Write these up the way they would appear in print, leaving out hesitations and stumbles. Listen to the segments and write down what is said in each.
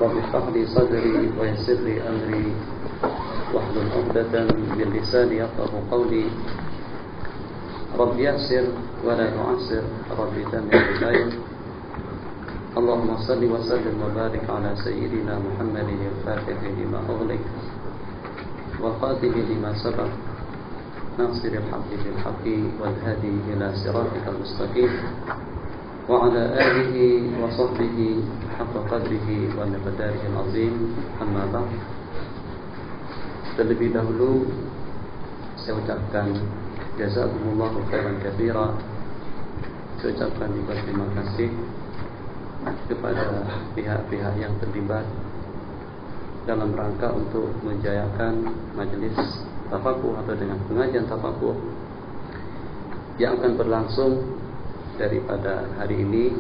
رب اشرح لي صدري ويسر لي أمري واحلل عقدة من لساني يفقهوا قولي رب يسر ولا تعسر رب تمم بالخير اللهم صل وسلم وبارك على سيدنا محمد الفاتح لما أغلق والخاتم لما سبق ناصر الحق بالحق والهادي إلى صراطك المستقيم وعلى آله وصحبه حق قدره ومقداره العظيم أما بعد. Terlebih dahulu saya ucapkan jazakumullahu khairan katsira. Saya ucapkan juga terima kasih kepada pihak-pihak yang terlibat dalam rangka untuk menjayakan majelis tafakuh atau dengan pengajian tafakuh yang akan berlangsung daripada hari ini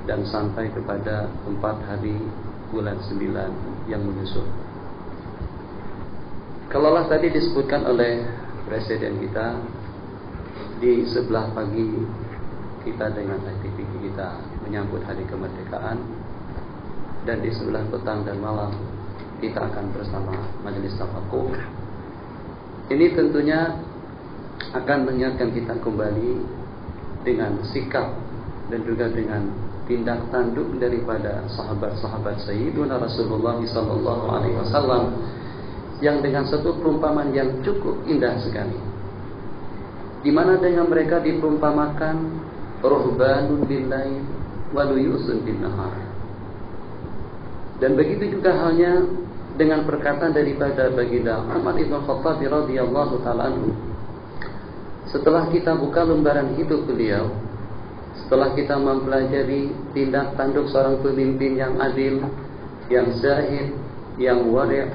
dan sampai kepada 4 hari bulan 9 yang menyusul. Kalaulah tadi disebutkan oleh Presiden kita di sebelah pagi kita dengan aktiviti kita menyambut hari kemerdekaan, dan di sebelah petang dan malam kita akan bersama majelis tafakuh. Ini tentunya akan mengingatkan kita kembali dengan sikap dan juga dengan tindak tanduk daripada sahabat-sahabat Sayyiduna Rasulullah sallallahu alaihi wasallam yang dengan satu perumpamaan yang cukup indah sekali, di mana dengan mereka diperumpamakan ruhbanun bil-lail wa luyusun bin-nahar. Dan begitu juga halnya dengan perkataan daripada baginda Umar bin Khattab radhiyallahu taala anhu. Setelah kita buka lembaran hidup beliau, setelah kita mempelajari tindak tanduk seorang pemimpin yang adil, yang zahid, yang wari',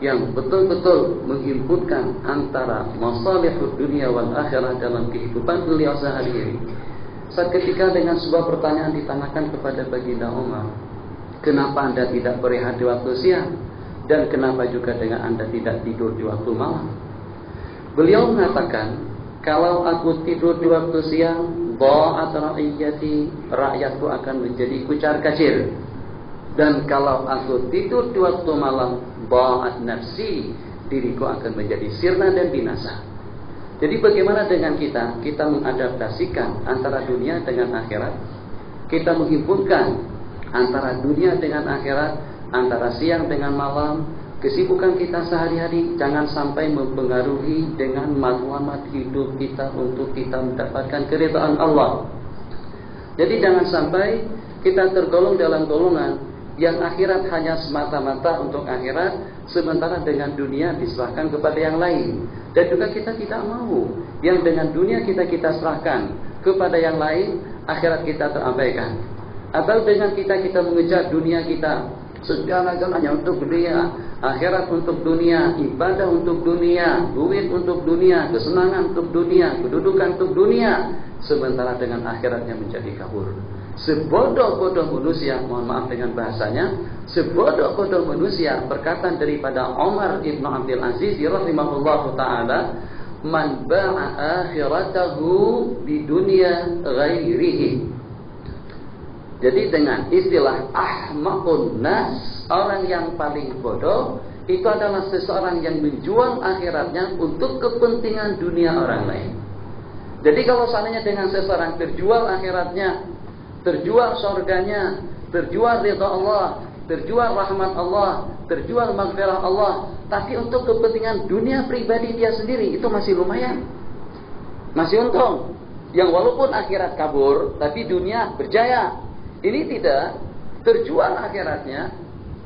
yang betul-betul menghimpunkan antara masalihud dunia wal akhirah dalam kehidupan beliau sehari-hari. Saat ketika dengan sebuah pertanyaan ditanyakan kepada baginda Umar, kenapa Anda tidak berehat di waktu siang? Dan kenapa juga dengan Anda tidak tidur di waktu malam? Beliau mengatakan, kalau aku tidur di waktu siang, dha'at ra'iyati, rakyatku akan menjadi kucar-kacir. Dan kalau aku tidur di waktu malam, dha'at nafsi, diriku akan menjadi sirna dan binasa. Jadi bagaimana dengan kita? Kita mengadaptasikan antara dunia dengan akhirat. Kita menghimpunkan antara dunia dengan akhirat, antara siang dengan malam. Kesibukan kita sehari-hari jangan sampai mempengaruhi dengan matlamat hidup kita untuk kita mendapatkan keridhaan Allah. Jadi jangan sampai kita tergolong dalam golongan yang akhirat hanya semata-mata untuk akhirat, sementara dengan dunia diserahkan kepada yang lain. Dan juga kita tidak mau yang dengan dunia kita serahkan kepada yang lain, akhirat kita terabaikan. Atau dengan kita mengejar dunia kita, segala-galanya untuk dunia, akhirat untuk dunia, ibadah untuk dunia, duit untuk dunia, kesenangan untuk dunia, kedudukan untuk dunia, sementara dengan akhiratnya menjadi kabur. Sebodoh-bodoh manusia, mohon maaf dengan bahasanya, sebodoh-bodoh manusia, perkataan daripada Umar ibn Abdul Aziz rahimahullahu ta'ala, man ba'a akhiratahu di dunia ghairihi. Jadi dengan istilah ahmaqun nas, orang yang paling bodoh, itu adalah seseorang yang menjual akhiratnya untuk kepentingan dunia orang lain. Jadi kalau seandainya dengan seseorang terjual akhiratnya, terjual surganya, terjual ridha Allah, terjual rahmat Allah, terjual maghfirah Allah, tapi untuk kepentingan dunia pribadi dia sendiri, itu masih lumayan, masih untung. Yang walaupun akhirat kabur, tapi dunia berjaya. Ini tidak, terjual akhiratnya,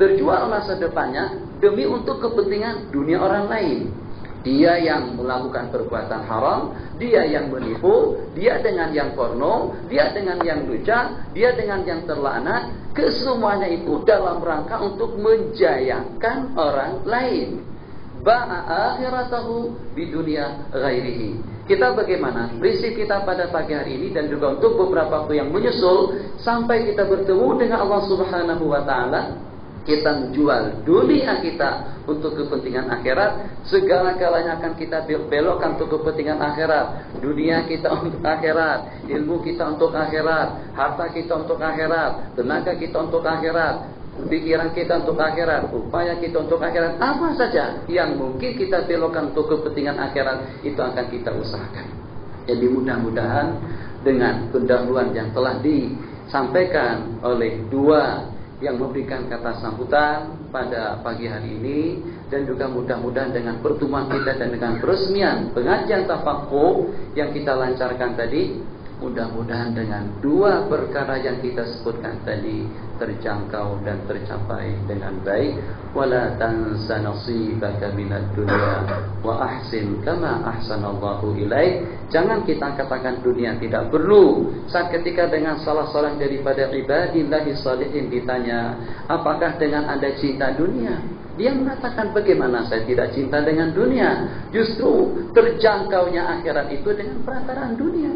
terjual masa depannya demi untuk kepentingan dunia orang lain. Dia yang melakukan perbuatan haram, dia yang menipu, dia dengan yang porno, dia dengan yang duca, dia dengan yang terlaknat, kesemuanya itu dalam rangka untuk menjayakan orang lain. Ba'a akhiratahu di dunia ghairihi. Kita bagaimana? Prinsip kita pada pagi hari ini dan juga untuk beberapa waktu yang menyusul sampai kita bertemu dengan Allah Subhanahu wa taala, kita menjual dunia kita untuk kepentingan akhirat, segala-galanya akan kita belokkan untuk kepentingan akhirat. Dunia kita untuk akhirat, ilmu kita untuk akhirat, harta kita untuk akhirat, tenaga kita untuk akhirat, pikiran kita untuk akhirat, upaya kita untuk akhirat, apa saja yang mungkin kita belokkan untuk kepentingan akhirat, itu akan kita usahakan. Jadi mudah-mudahan dengan pendahuluan yang telah disampaikan oleh dua yang memberikan kata sambutan pada pagi hari ini, dan juga mudah-mudahan dengan pertemuan kita dan dengan peresmian pengajian tafaqquh yang kita lancarkan tadi, mudah-mudahan dengan dua perkara yang kita sebutkan tadi terjangkau dan tercapai dengan baik. Wala tansa nasibaka minad dunya wa ahsin kama ahsanallahu ilaik. Jangan kita katakan dunia tidak perlu. Saat ketika dengan salah seorang daripada ibadillahi shalihin ditanya, apakah dengan Anda cinta dunia? Dia mengatakan, bagaimana saya tidak cinta dengan dunia? Justru terjangkaunya akhirat itu dengan perantaraan dunia.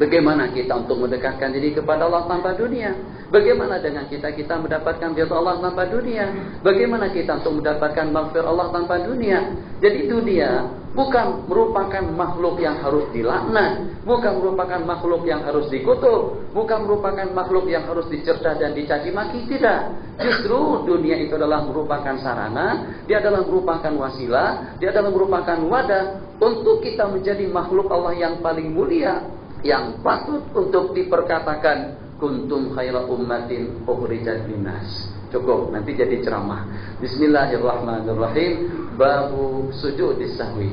Bagaimana kita untuk mendekatkan diri kepada Allah tanpa dunia? Bagaimana dengan kita mendapatkan ridha Allah tanpa dunia? Bagaimana kita untuk mendapatkan maghfirah Allah tanpa dunia? Jadi dunia bukan merupakan makhluk yang harus dilaknat, bukan merupakan makhluk yang harus dikutuk, bukan merupakan makhluk yang harus dicerca dan dicaci maki, tidak. Justru dunia itu adalah merupakan sarana, dia adalah merupakan wasilah, dia adalah merupakan wadah untuk kita menjadi makhluk Allah yang paling mulia, yang patut untuk diperkatakan kuntum khaira ummatin ukhrijat linnas. Cukup, nanti jadi ceramah. Bismillahirrahmanirrahim. Babu sujudis sahwi.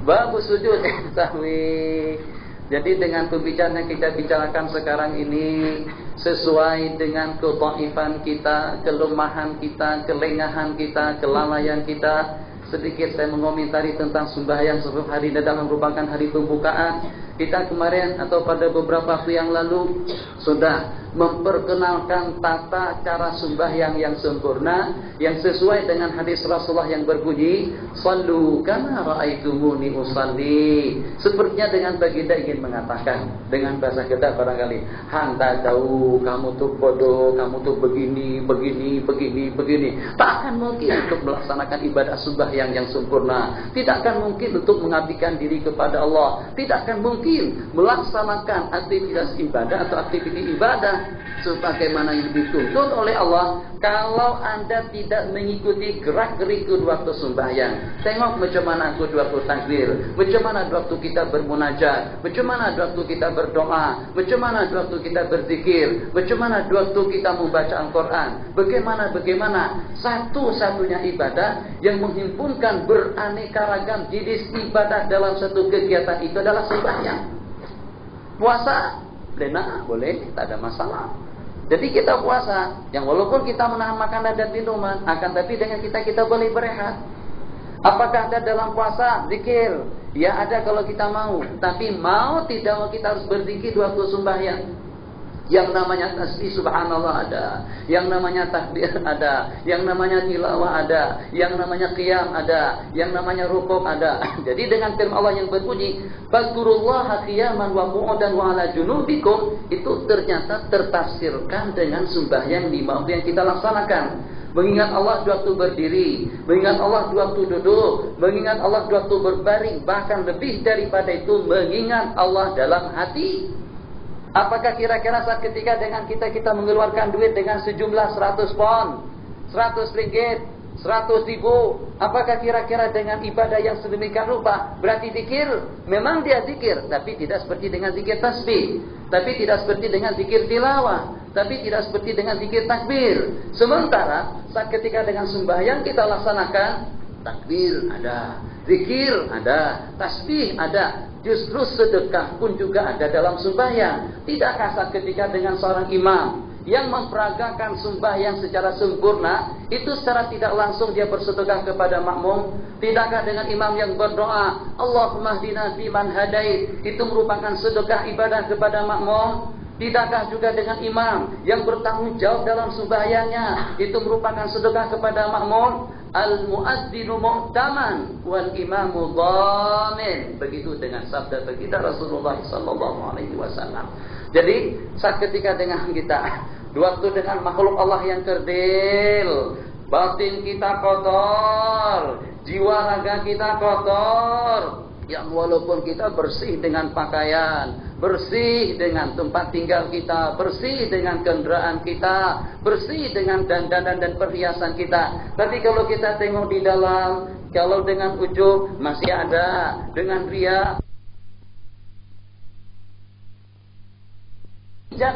Babu sujudis sahwi. Jadi dengan pembicaraan yang kita bicarakan sekarang ini sesuai dengan ketaifan kita, kelemahan kita, kelengahan kita, kelalaian kita. Sedikit saya mengomentari tentang sembahyang sebelum hari ini adalah merupakan hari pembukaan. Kita kemarin atau pada beberapa waktu yang lalu sudah memperkenalkan tata cara sembahyang yang sempurna, yang sesuai dengan hadis Rasulullah yang berbunyi, "Shallu kama ra'aitumuni usalli." Sepertinya dengan baginda ingin mengatakan dengan bahasa kita barangkali, "Hanta tahu kamu tuh bodoh, kamu tuh begini. Tak akan mungkin untuk melaksanakan ibadah sembahyang yang sempurna. Tidak akan mungkin untuk mengabdikan diri kepada Allah. Tidak akan mungkin melaksanakan aktivitas ibadah atau aktivitas ibadah sebagaimana yang dituntut oleh Allah kalau Anda tidak mengikuti gerak-gerikun waktu sembahyang. Tengok macam mana waktu takbir, macam mana waktu kita bermunajat, macam mana waktu kita berdoa, macam mana waktu kita berzikir, macam mana waktu kita membaca Al-Quran. Bagaimana satu-satunya ibadah yang menghimpunkan beraneka ragam jenis ibadah dalam satu kegiatan itu adalah sembahyang. Puasa boleh, tak ada masalah. Jadi kita puasa, yang walaupun kita menahan makanan dan minuman, akan tapi dengan kita boleh berehat. Apakah ada dalam puasa zikir? Ya ada kalau kita mau. Tapi mau tidak mau kita harus berzikir waktu sembahyang. Yang namanya tasbih subhanallah ada, yang namanya takbir ada, yang namanya tilawah ada, yang namanya qiyam ada, yang namanya rukuk ada. Jadi dengan firman Allah yang berbunyi, "Fadhkurullaha qiyaman wa qu'udan wa 'ala junubikum," itu ternyata tertafsirkan dengan sembahyang lima waktu yang kita laksanakan. Mengingat Allah waktu berdiri, mengingat Allah waktu duduk, mengingat Allah waktu berbaring, bahkan lebih daripada itu mengingat Allah dalam hati. Apakah kira-kira saat ketika dengan kita mengeluarkan duit dengan sejumlah 100 pon, 100 ringgit, 100 ribu, apakah kira-kira dengan ibadah yang sedemikian rupa berarti zikir? Memang dia zikir, tapi tidak seperti dengan zikir tasbih, tapi tidak seperti dengan zikir tilawah, tapi tidak seperti dengan zikir takbir. Sementara saat ketika dengan sembahyang kita laksanakan, takbir ada, zikir ada, tasbih ada. Justru sedekah pun juga ada dalam sembahyang. Tidakkah saat ketika dengan seorang imam yang memperagakan sembahyang secara sempurna, itu secara tidak langsung dia bersedekah kepada makmum? Tidakkah dengan imam yang berdoa, Allahumma hdina fiman hadait, itu merupakan sedekah ibadah kepada makmum? Tidakkah juga dengan imam yang bertanggung jawab dalam sembahyangnya, itu merupakan sedekah kepada makmum? Al-mu'adzinu mu'taman wal imamu dhamin. Begitu dengan sabda baginda Rasulullah sallallahu alaihi wasallam. Jadi saat ketika dengan kita waktu dengan makhluk Allah yang kerdil, batin kita kotor, jiwa raga kita kotor, yang walaupun kita bersih dengan pakaian, bersih dengan tempat tinggal kita, bersih dengan kendaraan kita, bersih dengan dandanan dan perhiasan kita. Tapi kalau kita tengok di dalam, kalau dengan ujub masih ada, dengan riya,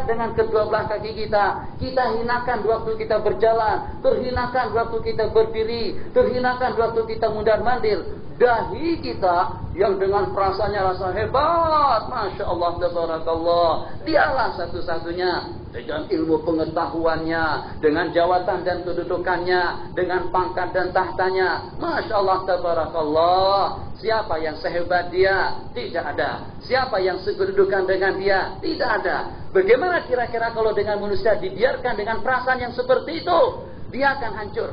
dengan kedua belah kaki kita, kita hinakan waktu kita berjalan, terhinakan waktu kita berdiri, terhinakan waktu kita mundar-mandir. Dahi kita yang dengan perasaannya rasa hebat, Masya Allah, tabarakallah, dialah satu-satunya dengan ilmu pengetahuannya, dengan jawatan dan kedudukannya, dengan pangkat dan tahtanya, Masya Allah, tabarakallah. Siapa yang sehebat dia? Tidak ada. Siapa yang sekedudukan dengan dia? Tidak ada. Bagaimana kira-kira kalau dengan manusia dibiarkan dengan perasaan yang seperti itu? Dia akan hancur.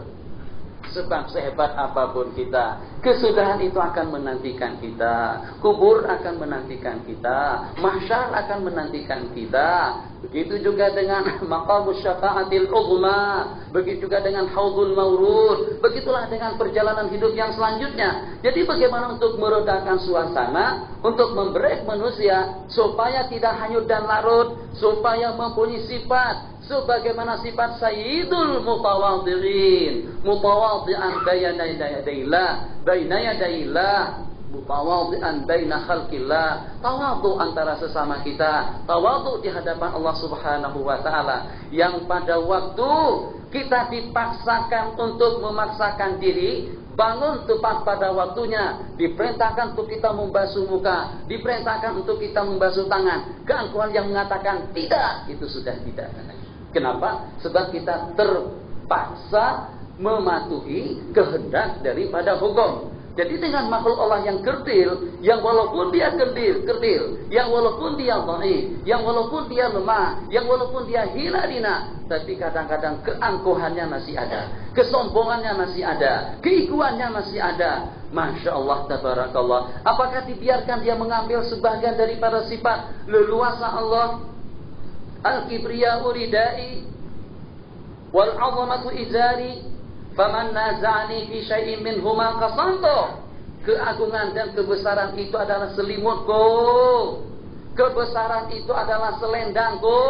Sebab sehebat apapun kita, kesudahan itu akan menantikan kita, kubur akan menantikan kita, mahsyar akan menantikan kita. Begitu juga dengan maqamus syafa'atil uzma, begitu juga dengan haudul maurud, begitulah dengan perjalanan hidup yang selanjutnya. Jadi bagaimana untuk meredakan suasana, untuk membreak manusia supaya tidak hanyut dan larut, supaya mempunyai sifat sebagaimana sifat sayyidul mutawadhirin, mutawadhi'an bayna yadayillah, mutawadhi'an baina khalqillah, tawadhu antara sesama kita, tawadhu di hadapan Allah Subhanahu wa taala. Yang pada waktu kita dipaksakan untuk memaksakan diri, bangun tepat pada waktunya, diperintahkan untuk kita membasuh muka, diperintahkan untuk kita membasuh tangan, keangkuhan yang mengatakan tidak, itu sudah tidak. Kenapa? Sebab kita terpaksa mematuhi kehendak daripada hukum. Jadi dengan makhluk Allah yang kerdil, yang walaupun dia kerdil, yang walaupun dia dhaif, yang walaupun dia lemah, yang walaupun dia hina dina, tapi kadang-kadang keangkuhannya masih ada, kesombongannya masih ada, keikuannya masih ada. Masya Allah, tabarakallah. Apakah dibiarkan dia mengambil sebagian daripada sifat leluasa Allah? Al-kibriya'u ridai wal 'azamatu izari faman naza'ani fi syai'in minhuma qasantu. Keagungan dan kebesaran itu adalah selimutku, kebesaran itu adalah selendangku,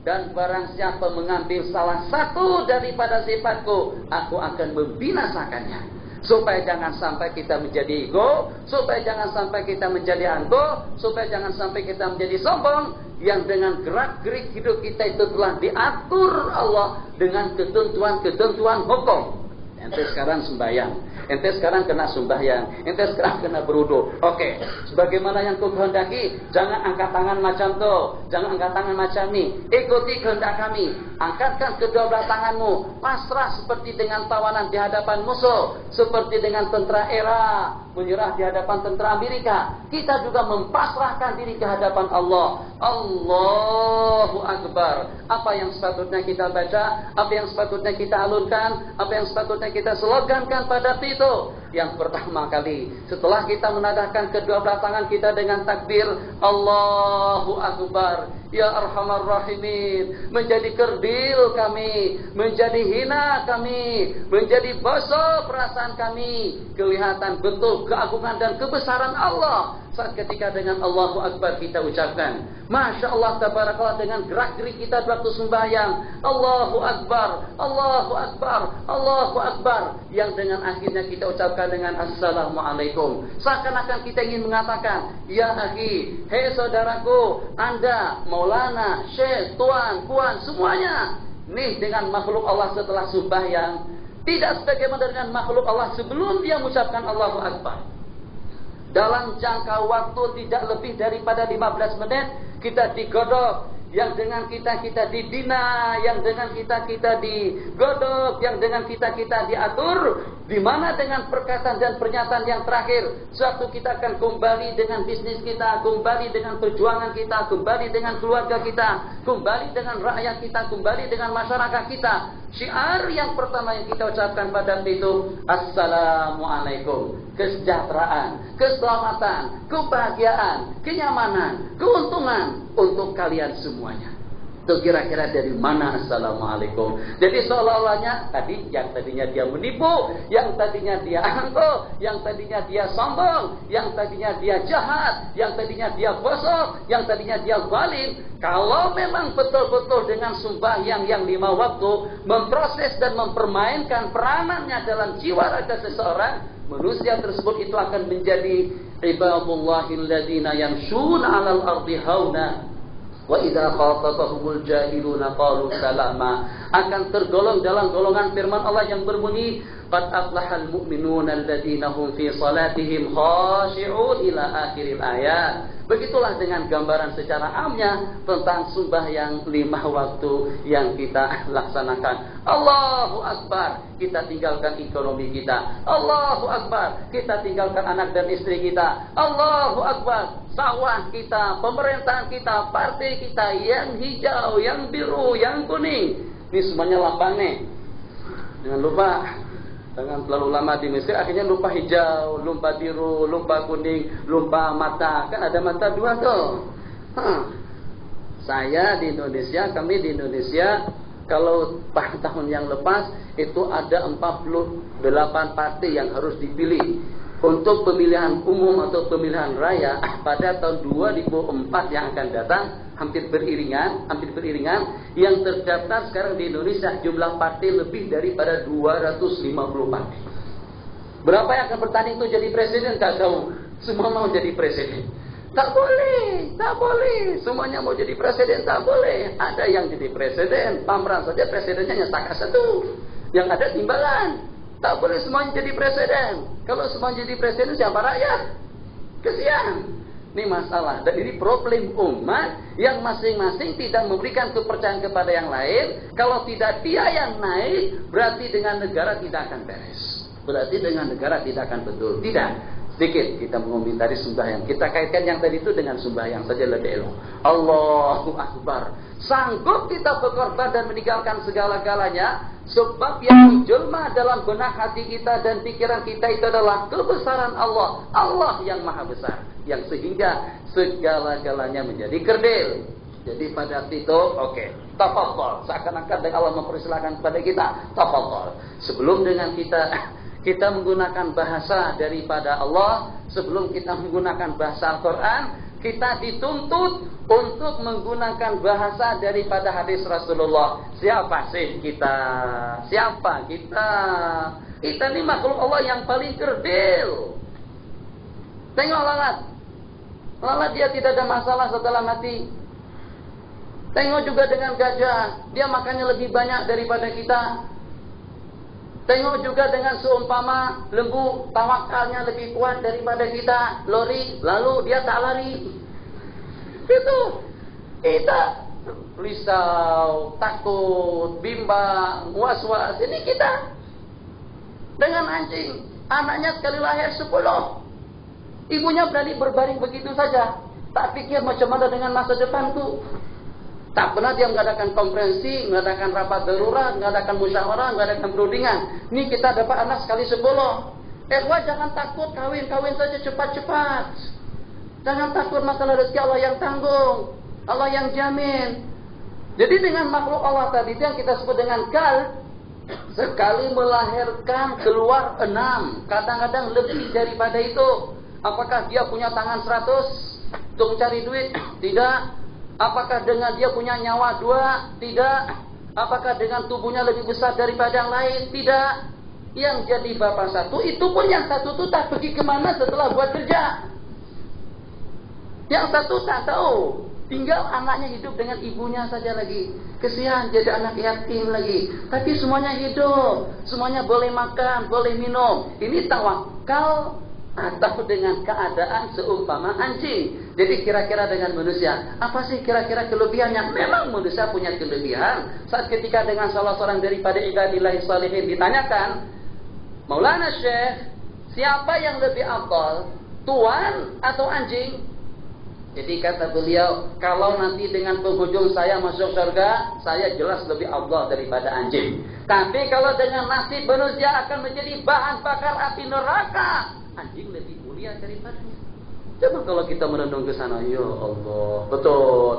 dan barang siapa mengambil salah satu daripada sifatku, aku akan membinasakannya. Supaya jangan sampai kita menjadi ego, supaya jangan sampai kita menjadi angkuh, supaya jangan sampai kita menjadi sombong, yang dengan gerak-gerik hidup kita itu telah diatur Allah dengan ketentuan-ketentuan hukum. Ente sekarang sembahyang, ente sekarang kena sembahyang, ente sekarang kena berudu. Oke, sebagaimana yang kau kehendaki, jangan angkat tangan macam tu, jangan angkat tangan macam ni. Ikuti kehendak kami. Angkatkan kedua belah tanganmu, pasrah seperti dengan tawanan di hadapan musuh, seperti dengan tentara Irak menyerah di hadapan tentara Amerika. Kita juga mempasrahkan diri ke hadapan Allah. Allahu Akbar. Apa yang sepatutnya kita baca, apa yang sepatutnya kita alunkan, apa yang sepatutnya kita slogankan pada itu. Yang pertama kali, setelah kita menadahkan kedua belah tangan kita dengan takbir Allahu Akbar, Ya Arhamar Rahimin, menjadi kerdil kami, menjadi hina kami, menjadi bosok perasaan kami, kelihatan bentuk keagungan dan kebesaran Allah. Saat ketika dengan Allahu Akbar kita ucapkan, Masya Allah, tabarakallah, dengan gerak-gerik kita waktu sembahyang, Allahu Akbar, Allahu Akbar, Allahu Akbar, yang dengan akhirnya kita ucapkan dengan Assalamualaikum. Seakan-akan kita ingin mengatakan, ya akhi, hei saudaraku, anda, maulana, syekh, tuan, puan, semuanya, nih dengan makhluk Allah setelah sembahyang, tidak sebagaimana dengan makhluk Allah sebelum dia mengucapkan Allahu Akbar. Dalam jangka waktu tidak lebih daripada 15 menit, kita digodok. Yang dengan kita dibina, yang dengan kita digodok, yang dengan kita diatur. Di mana dengan perkataan dan pernyataan yang terakhir, suatu kita akan kembali dengan bisnis kita, kembali dengan perjuangan kita, kembali dengan keluarga kita, kembali dengan rakyat kita, kembali dengan masyarakat kita. Syiar yang pertama yang kita ucapkan pada itu, Assalamualaikum. Kesejahteraan, keselamatan, kebahagiaan, kenyamanan, keuntungan untuk kalian semuanya. Itu kira-kira dari mana assalamualaikum. Jadi seolah-olahnya tadi yang tadinya dia menipu, yang tadinya dia angkuh, yang tadinya dia sombong, yang tadinya dia jahat, yang tadinya dia bosok, yang tadinya dia zalim. Kalau memang betul-betul dengan sembahyang yang 5 waktu memproses dan mempermainkan peranannya dalam jiwa raga seseorang, manusia tersebut itu akan menjadi ibadullahil ladzina yamshuna 'alal ardi hauna wa idza khatabahumul jahiluna qalu salama, akan tergolong dalam golongan firman Allah yang berbunyi qad aflahal mu'minuna alladzina hum fi salatihim khashi'un ila akhiril ayat. Begitulah dengan gambaran secara amnya tentang sembahyang 5 waktu yang kita laksanakan. Allahu Akbar, kita tinggalkan ekonomi kita. Allahu Akbar, kita tinggalkan anak dan istri kita. Allahu Akbar, sawah kita, pemerintahan kita, partai kita yang hijau, yang biru, yang kuning. Ini semuanya lapang nih. Jangan lupa, jangan terlalu lama di Mesir, akhirnya lupa hijau, lupa biru, lupa kuning, lupa mata. Kan ada mata 2 tuh. Saya di Indonesia, kami di Indonesia, kalau tahun yang lepas itu ada 48 partai yang harus dipilih untuk pemilihan umum atau pemilihan raya pada tahun 2004 yang akan datang. Hampir beriringan, yang terdaftar sekarang di Indonesia jumlah partai lebih daripada 250 partai. Berapa yang akan bertanding itu jadi presiden? Tak tahu. Semua mau jadi presiden. Tak boleh. Semuanya mau jadi presiden, tak boleh. Ada yang jadi presiden, pameran saja presidennya nyatakan 1. Yang ada timbalan. Tak boleh semuanya jadi presiden. Kalau semuanya jadi presiden, siapa rakyat? Kesian. Ini masalah, dan ini problem umat yang masing-masing tidak memberikan kepercayaan kepada yang lain. Kalau tidak dia yang naik, berarti dengan negara tidak akan beres. Berarti dengan negara tidak akan betul. Tidak. Sedikit kita mengomentari sembahyang. Kita kaitkan yang tadi itu dengan sembahyang saja lebih elok. Allahu Akbar. Sanggup kita berkorban dan meninggalkan segala-galanya. Sebab yang menjelma dalam benak hati kita dan pikiran kita itu adalah kebesaran Allah. Allah yang maha besar, yang sehingga segala-galanya menjadi kerdil. Jadi pada waktu itu, tafadhol. Seakan-akan Allah mempersilahkan kepada kita, tafadhol. Sebelum dengan kita menggunakan bahasa daripada Allah, sebelum kita menggunakan bahasa Al-Quran, kita dituntut untuk menggunakan bahasa daripada hadis Rasulullah. Siapa sih kita? Siapa kita? Kita ini makhluk Allah yang paling kerdil. Tengok lalat. Lalat dia tidak ada masalah setelah mati. Tengok juga dengan gajah. Dia makannya lebih banyak daripada kita. Tengok juga dengan seumpama lembu, tawakalnya lebih kuat daripada kita. Lori, lalu dia tak lari. Itu kita risau, takut, bimbang, was-was. Ini kita. Dengan anjing, anaknya sekali lahir 10. Ibunya berani berbaring begitu saja. Tak pikir macam mana dengan masa depanku. Tak pernah dia mengadakan konferensi, mengadakan rapat darurat, mengadakan musyawarah, mengadakan perundingan. Ini kita dapat anak sekali 10. Jangan takut, kawin saja cepat-cepat. Jangan takut masalah rezeki, Allah yang tanggung, Allah yang jamin. Jadi dengan makhluk Allah tadi itu yang kita sebut dengan kal, sekali melahirkan keluar 6, kadang-kadang lebih daripada itu. Apakah dia punya tangan 100 untuk mencari duit? Tidak. Apakah dengan dia punya nyawa 2? Tidak. Apakah dengan tubuhnya lebih besar daripada yang lain? Tidak. Yang jadi bapak 1, itu pun yang 1 itu tak pergi kemana setelah buat kerja. Yang 1 tak tahu. Tinggal anaknya hidup dengan ibunya saja lagi. Kesian jadi anak yatim lagi. Tapi semuanya hidup. Semuanya boleh makan, boleh minum. Ini tawakal atau dengan keadaan seumpama anjing. Jadi kira-kira dengan manusia, apa sih kira-kira kelebihannya? Memang manusia punya kelebihan. Saat ketika dengan salah seorang daripada ibadillahi salihin ditanyakan, Maulana Syekh, siapa yang lebih afdal, tuan atau anjing? Jadi kata beliau, kalau nanti dengan penghujung saya masuk surga, saya jelas lebih afdal daripada anjing. Tapi kalau dengan nasib manusia akan menjadi bahan bakar api neraka, anjing lebih mulia daripadanya. Coba kalau kita merenung ke sana, ya Allah, betul.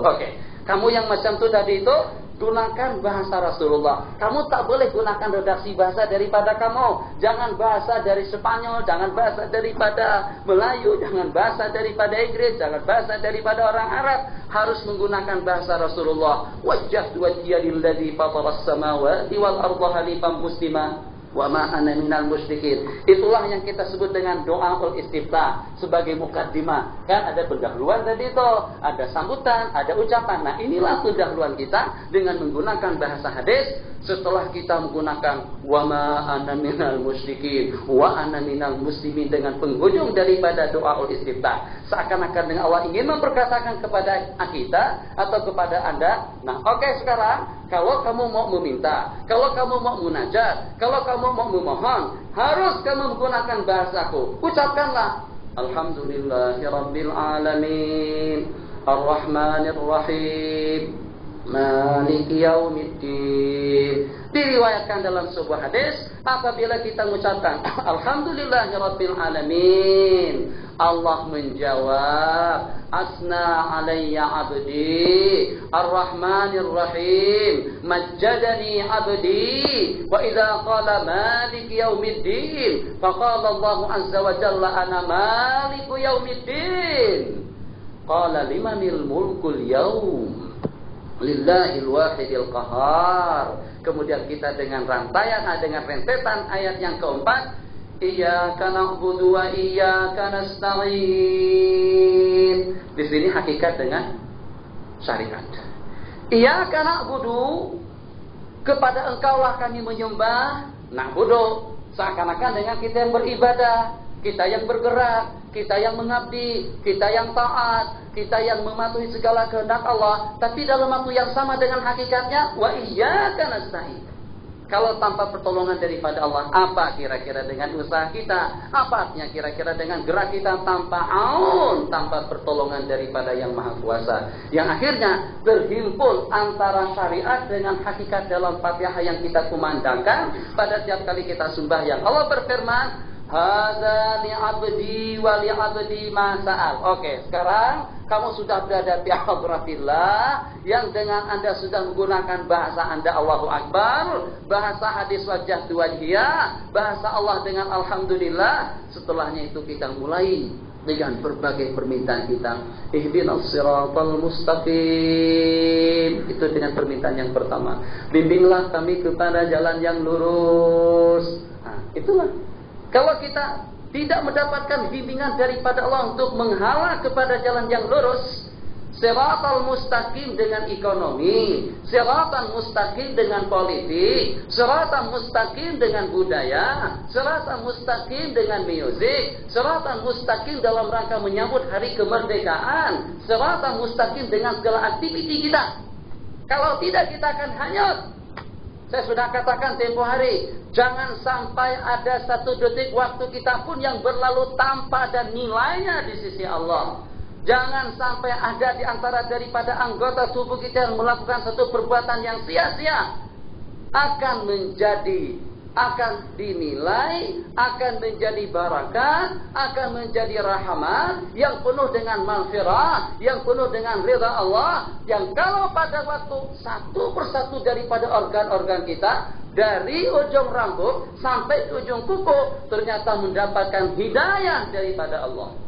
Kamu yang macam tu tadi itu, gunakan bahasa Rasulullah. Kamu tak boleh gunakan redaksi bahasa daripada kamu. Jangan bahasa dari Spanyol, jangan bahasa daripada Melayu, jangan bahasa daripada Inggris, jangan bahasa daripada orang Arab. Harus menggunakan bahasa Rasulullah. Wajjahtu wajhiya lilladzi fataras samawati wal arda hanifan muslima wa ma ana minal musyrikin. Itulah yang kita sebut dengan doaul istiftah sebagai mukaddimah. Kan ada pendahuluan tadi itu, ada sambutan, ada ucapan. Nah, inilah pendahuluan kita dengan menggunakan bahasa hadis. Setelah kita menggunakan wa ma ana minal musyrikin wa ana minal muslimin dengan penghujung daripada doaul istiftah, seakan-akan dengan Allah ingin memperkatakan kepada kita atau kepada Anda, nah oke, sekarang kalau kamu mau meminta, kalau kamu mau munajat, kalau kamu mau memohon, harus kamu menggunakan bahasaku. Ucapkanlah Alhamdulillahirabbil alamin Ar-Rahmanir Rahim Maliki Yaumiddin. Diriwayatkan dalam sebuah hadis, apabila kita mengucapkan Alhamdulillahirabbil alamin, Allah menjawab asna alayya abdi Ar-Rahmanir Rahim majjadani abdi. Wa idza qala Maliki Yaumiddin faqala Allah azza wa jalla ana Maliku Yaumiddin. Qala limanil mulkul yaum Lillahil wahidil qahar. Kemudian kita dengan rantaian, dengan rentetan ayat yang keempat, Iyyaka na'budu wa iyyaka nasta'in. Di sini hakikat dengan syariat. Iyyaka na'budu, kepada Engkaulah kami menyembah. Na'budu, seakan-akan dengan kita yang beribadah, kita yang bergerak, kita yang mengabdi, kita yang taat, kita yang mematuhi segala kehendak Allah, tapi dalam waktu yang sama dengan hakikatnya wa iyyaka nasta'in. Kalau tanpa pertolongan daripada Allah, apa kira-kira dengan usaha kita? Apa artinya kira-kira dengan gerak kita tanpa aun, tanpa pertolongan daripada yang Maha Kuasa? Yang akhirnya berhimpun antara syariat dengan hakikat dalam Fatihah yang kita kumandangkan pada tiap kali kita sembahyang. Allah berfirman, hadza li 'abdi wa li 'abdi ma sa'al. Oke, sekarang kamu sudah berada di hadratillah yang dengan Anda sudah menggunakan bahasa Anda Allahu Akbar, bahasa hadis wajah wajhiyah, bahasa Allah dengan alhamdulillah. Setelahnya itu kita mulai dengan berbagai permintaan kita. Ihdinas siratal mustaqim. Itu dengan permintaan yang pertama. Bimbinglah kami kepada jalan yang lurus. Nah, itulah. Kalau kita tidak mendapatkan bimbingan daripada Allah untuk menghala kepada jalan yang lurus, siratal mustaqim dengan ekonomi, siratal mustaqim dengan politik, siratal mustaqim dengan budaya, siratal mustaqim dengan musik, siratal mustaqim dalam rangka menyambut hari kemerdekaan, siratal mustaqim dengan segala aktiviti kita. Kalau tidak, kita akan hanyut. Saya sudah katakan tempo hari, jangan sampai ada satu detik waktu kita pun yang berlalu tanpa ada nilainya di sisi Allah. Jangan sampai ada di antara daripada anggota tubuh kita yang melakukan satu perbuatan yang sia-sia. Akan dinilai, akan menjadi barakah, akan menjadi rahmat yang penuh dengan maghfirah, yang penuh dengan ridha Allah, yang kalau pada waktu satu persatu daripada organ-organ kita, dari ujung rambut sampai ujung kuku, ternyata mendapatkan hidayah daripada Allah.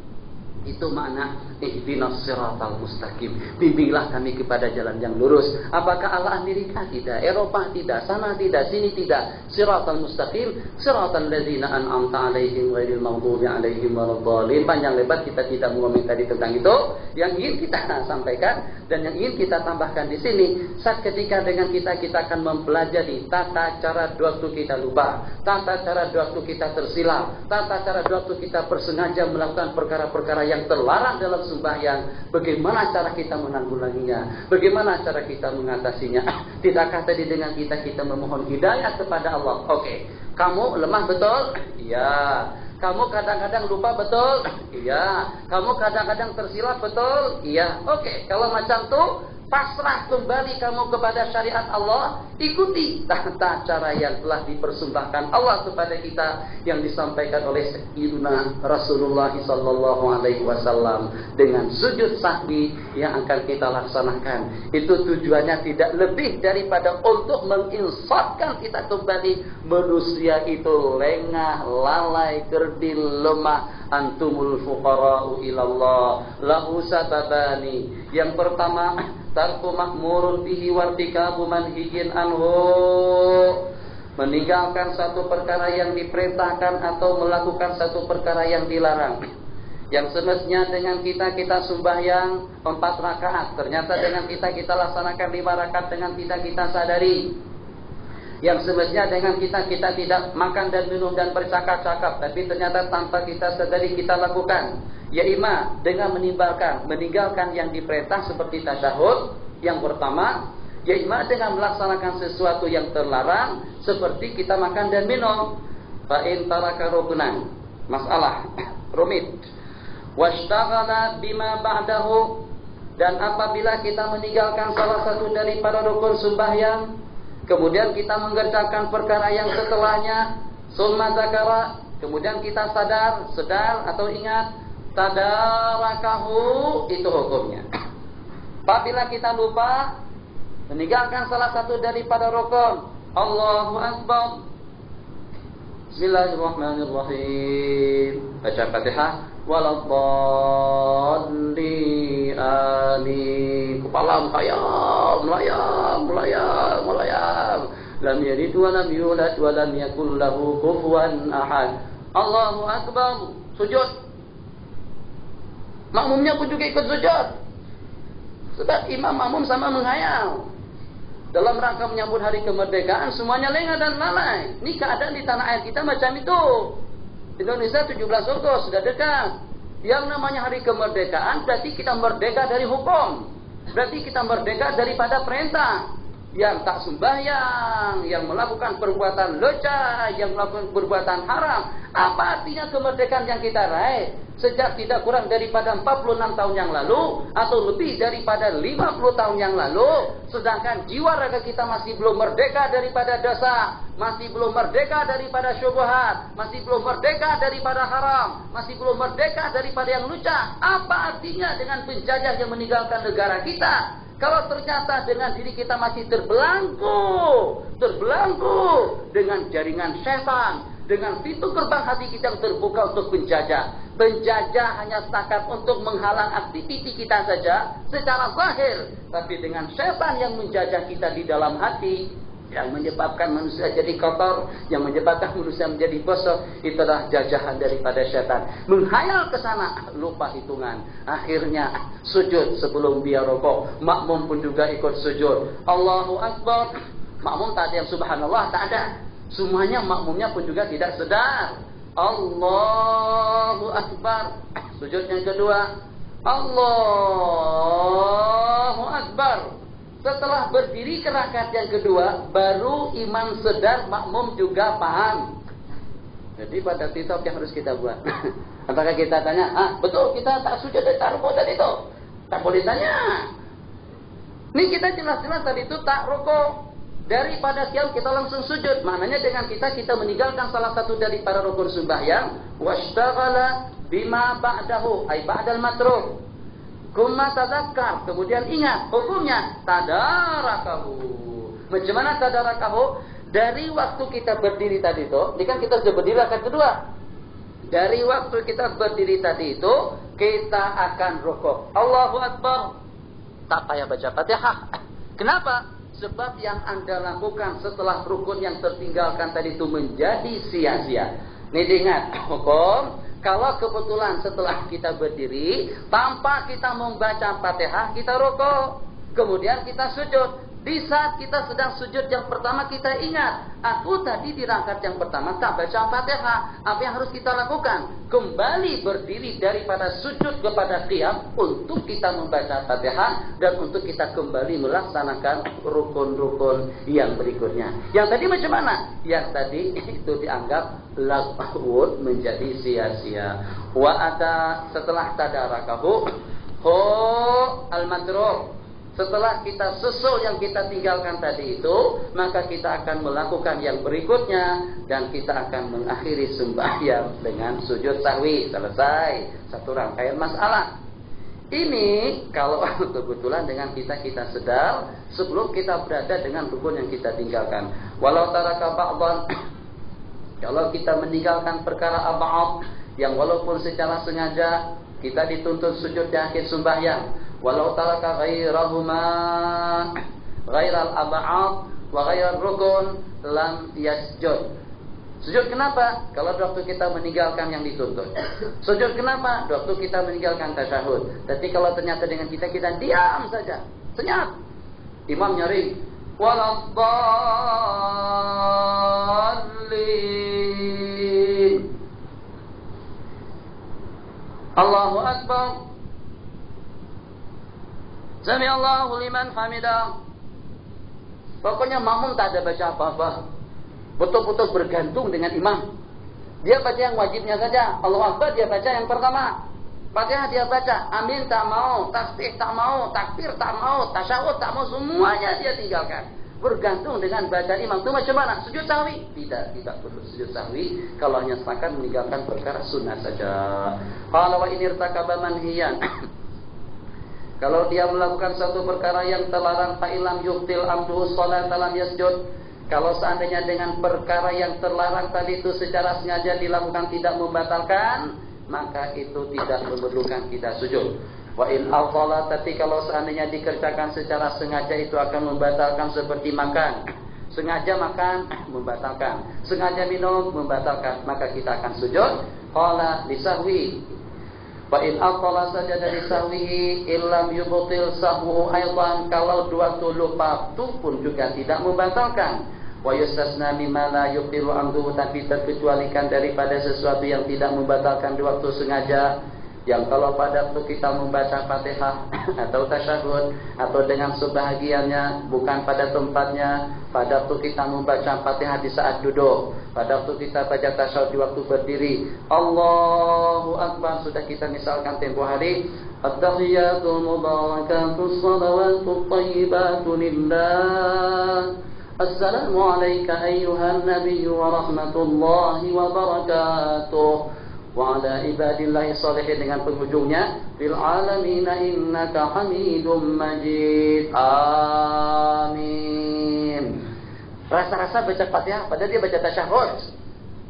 Itu makna ihdinas siratal mustaqim. Bimbinglah kami kepada jalan yang lurus. Apakah Allah Amerika? Tidak. Eropa? Tidak. Sana tidak. Sini tidak. Siratal mustaqim, siratal ladzina an'amta 'alaihim ghairil maghdubi 'alaihim waladdallin. Panjang lebar kita tidak mengomentari tentang itu. Yang ingin kita sampaikan dan yang ingin kita tambahkan di sini, saat ketika dengan kita akan mempelajari tata cara waktu kita lupa, tata cara waktu kita tersilap, tata cara waktu kita bersengaja melakukan perkara-perkara yang terlarang dalam sembahyang, bagaimana cara kita menanggulanginya, bagaimana cara kita mengatasinya. Tidakkah tadi dengan kita memohon hidayah kepada Allah? Oke, kamu lemah betul? Iya. Kamu kadang-kadang lupa betul? Iya. Kamu kadang-kadang tersilap betul? Iya. Oke, kalau macam itu pasrah kembali kamu kepada syariat Allah, ikuti tata cara yang telah dipersembahkan Allah kepada kita yang disampaikan oleh Sayyidina Rasulullah sallallahu alaihi wasallam dengan sujud sahwi yang akan kita laksanakan. Itu tujuannya tidak lebih daripada untuk menginsafkan kita kembali. Manusia itu lengah, lalai, kerdil, lemah. Antumul fuqara'u ilallah lahu sababani. Yang pertama, tarku makmurun bihi wartikabu manhijin anhu, meninggalkan satu perkara yang diperintahkan atau melakukan satu perkara yang dilarang. Yang semestinya dengan kita sembahyang 4 rakaat, ternyata dengan kita laksanakan 5 rakaat dengan kita sadari. Yang semestinya dengan kita tidak makan dan minum dan bercakap-cakap, tapi ternyata tanpa kita sadari kita lakukan. Ya ima dengan meninggalkan yang diperintah seperti tasyahud yang pertama, ya ima dengan melaksanakan sesuatu yang terlarang seperti kita makan dan minum. Fa in taraka rukunan, masalah rumit. Washtaghala bima ba'dahu, dan apabila kita meninggalkan salah satu daripada rukun sembahyang, kemudian kita mengerjakan perkara yang setelahnya, summa zakara, kemudian kita sadar atau ingat, tadarakahu, itu hukumnya. Apabila kita lupa meninggalkan salah satu daripada rukun, Allahu Akbar, Bismillahirrahmanirrahim, baca Fatihah, waladhdallin, amin. Kepala melayang. Lam yalid wa lam yulad wa lam yakul lahu kufuwan ahad. Allahu Akbar, sujud. Makmumnya pun juga ikut sujud. Sebab imam makmum sama menghayal. Dalam rangka menyambut hari kemerdekaan, semuanya lengah dan lalai. Ini keadaan di tanah air kita macam itu. Indonesia 17 Agustus sudah dekat. Yang namanya hari kemerdekaan berarti kita merdeka dari hukum. Berarti kita merdeka daripada perintah. Yang tak sembahyang, yang melakukan perbuatan lecah, yang melakukan perbuatan haram. Apa artinya kemerdekaan yang kita raih sejak tidak kurang daripada 46 tahun yang lalu atau lebih daripada 50 tahun yang lalu, sedangkan jiwa raga kita masih belum merdeka daripada dosa, masih belum merdeka daripada syubhat, masih belum merdeka daripada haram, masih belum merdeka daripada yang lucah. Apa artinya dengan penjajah yang meninggalkan negara kita? Kalau ternyata dengan diri kita masih terbelanggu dengan jaringan setan, dengan pintu gerbang hati kita yang terbuka untuk penjajah. Penjajah hanya setakat untuk menghalang aktiviti kita saja secara zahir, tapi dengan setan yang menjajah kita di dalam hati, yang menyebabkan manusia jadi kotor, yang menyebabkan manusia menjadi bosok, itu adalah jajahan daripada setan. Menghayal ke sana, lupa hitungan. Akhirnya sujud sebelum dia rukuk. Makmum pun juga ikut sujud. Allahu Akbar. Makmum tak ada yang subhanallah, tak ada. Semuanya makmumnya pun juga tidak sedar. Allahu Akbar. Sujud yang kedua, Allahu Akbar. Setelah berdiri ke rakaat yang kedua, baru imam sedar, makmum juga paham. Jadi pada titik yang harus kita buat. Apakah kita tanya, betul kita tak sujud dan tak rukuk tadi itu? Tak boleh tanya. Ini kita jelas-jelas tadi itu tak rukuk. Daripada qiyam kita langsung sujud. Maknanya dengan kita meninggalkan salah satu daripada rukun sembahyang. Washtaghala bima ba'dahu, ay ba'dal matruh. Kumma tadzakkar, kemudian ingat hukumnya tadarakahu. Macam mana tadarakahu? Dari waktu kita berdiri tadi itu, ini kan kita sudah berdiri rakaat kedua. Dari waktu kita berdiri tadi itu, kita akan rukuk. Allahu Akbar. Tak payah baca Fatihah. Kenapa? Sebab yang Anda lakukan setelah rukun yang tertinggalkan tadi itu menjadi sia-sia. Ini diingat, hukum. Kalau kebetulan setelah kita berdiri, tanpa kita membaca Fatihah, kita rukuk. Kemudian kita sujud. Di saat kita sedang sujud yang pertama, kita ingat, aku tadi di rakaat yang pertama tak baca Fatihah. Apa yang harus kita lakukan? Kembali berdiri daripada sujud kepada qiyam untuk kita membaca Fatihah dan untuk kita kembali melaksanakan rukun-rukun yang berikutnya. Yang tadi macam mana? Yang tadi itu dianggap laghun, menjadi sia-sia. Wa ata, setelah tadarakahu al-madrur. setelah kita susul yang kita tinggalkan tadi itu, maka kita akan melakukan yang berikutnya dan kita akan mengakhiri sembahyang dengan sujud sahwi. Selesai satu rangkaian masalah. Ini kalau kebetulan dengan kita sedar sebelum kita berada dengan rukun yang kita tinggalkan. Walau taraka ba'dhan, kalau kita meninggalkan perkara ab'ad yang walaupun secara sengaja kita dituntut sujud di akhir sembahyang. Walau taraka ghairahuma, ghairal ab'ad wa ghairar rukun lam yasjud. Sujud kenapa? Kalau waktu kita meninggalkan yang dituntut. Sujud kenapa? Waktu kita meninggalkan tasyahud. Tapi kalau ternyata dengan kita diam saja, senyap. Imam nyari waladdallin, Allahu Akbar, Sami Allahu liman hamidah. Pokoknya makmum tak ada baca apa-apa, betul-betul bergantung dengan imam. Dia baca yang wajibnya saja. Allahu Akbar dia baca yang pertama, Fatihah dia baca, amin tak mau, tasbih tak mau, takbir tak mau, tasyahud tak mau, semuanya dia tinggalkan. Bergantung dengan bacaan imam. Itu macam mana? Sujud sahwi? Tidak perlu sujud sahwi kalau hanya sepakat meninggalkan perkara sunnah saja. Qala wa in irtakaba manhiyan, kalau dia melakukan satu perkara yang terlarang, fa'ilam yubtil amduhu shalat lam yasjud. Kalau seandainya dengan perkara yang terlarang tadi itu secara sengaja dilakukan tidak membatalkan, maka itu tidak memerlukan kita sujud. Wa in al-shalat, tapi kalau seandainya dikerjakan secara sengaja itu akan membatalkan, seperti makan. Sengaja makan membatalkan, sengaja minum membatalkan, maka kita akan sujud. Qala lisahwi. Wa in aqala sajada li sahwihi illam yubtil sahwu aidan, kalau dua waktu lupa itu pun juga tidak membatalkan. Wa yustasna mimma la yubtilu amduhu, tapi terkecualikan daripada sesuatu yang tidak membatalkan di waktu sengaja, yang kalau pada waktu kita membaca Fatihah atau tasyahud atau dengan sebahagiannya bukan pada tempatnya, pada waktu kita membaca Fatihah di saat duduk, pada waktu kita baca tasyahud di waktu berdiri, Allahu Akbar, sudah kita misalkan tempo hari, at-tahiyyatu mubarakatuh salawatu thayyibatu lillah, assalamu alayka ayyuhan nabiyyu wa rahmatullahi wa barakatuh, wa ala ibadillahi sholihin, dengan penghujungnya fil alamina innaka hamidum majid, amin. Rasa-rasa baca Fatihah padahal dia baca tasyahud,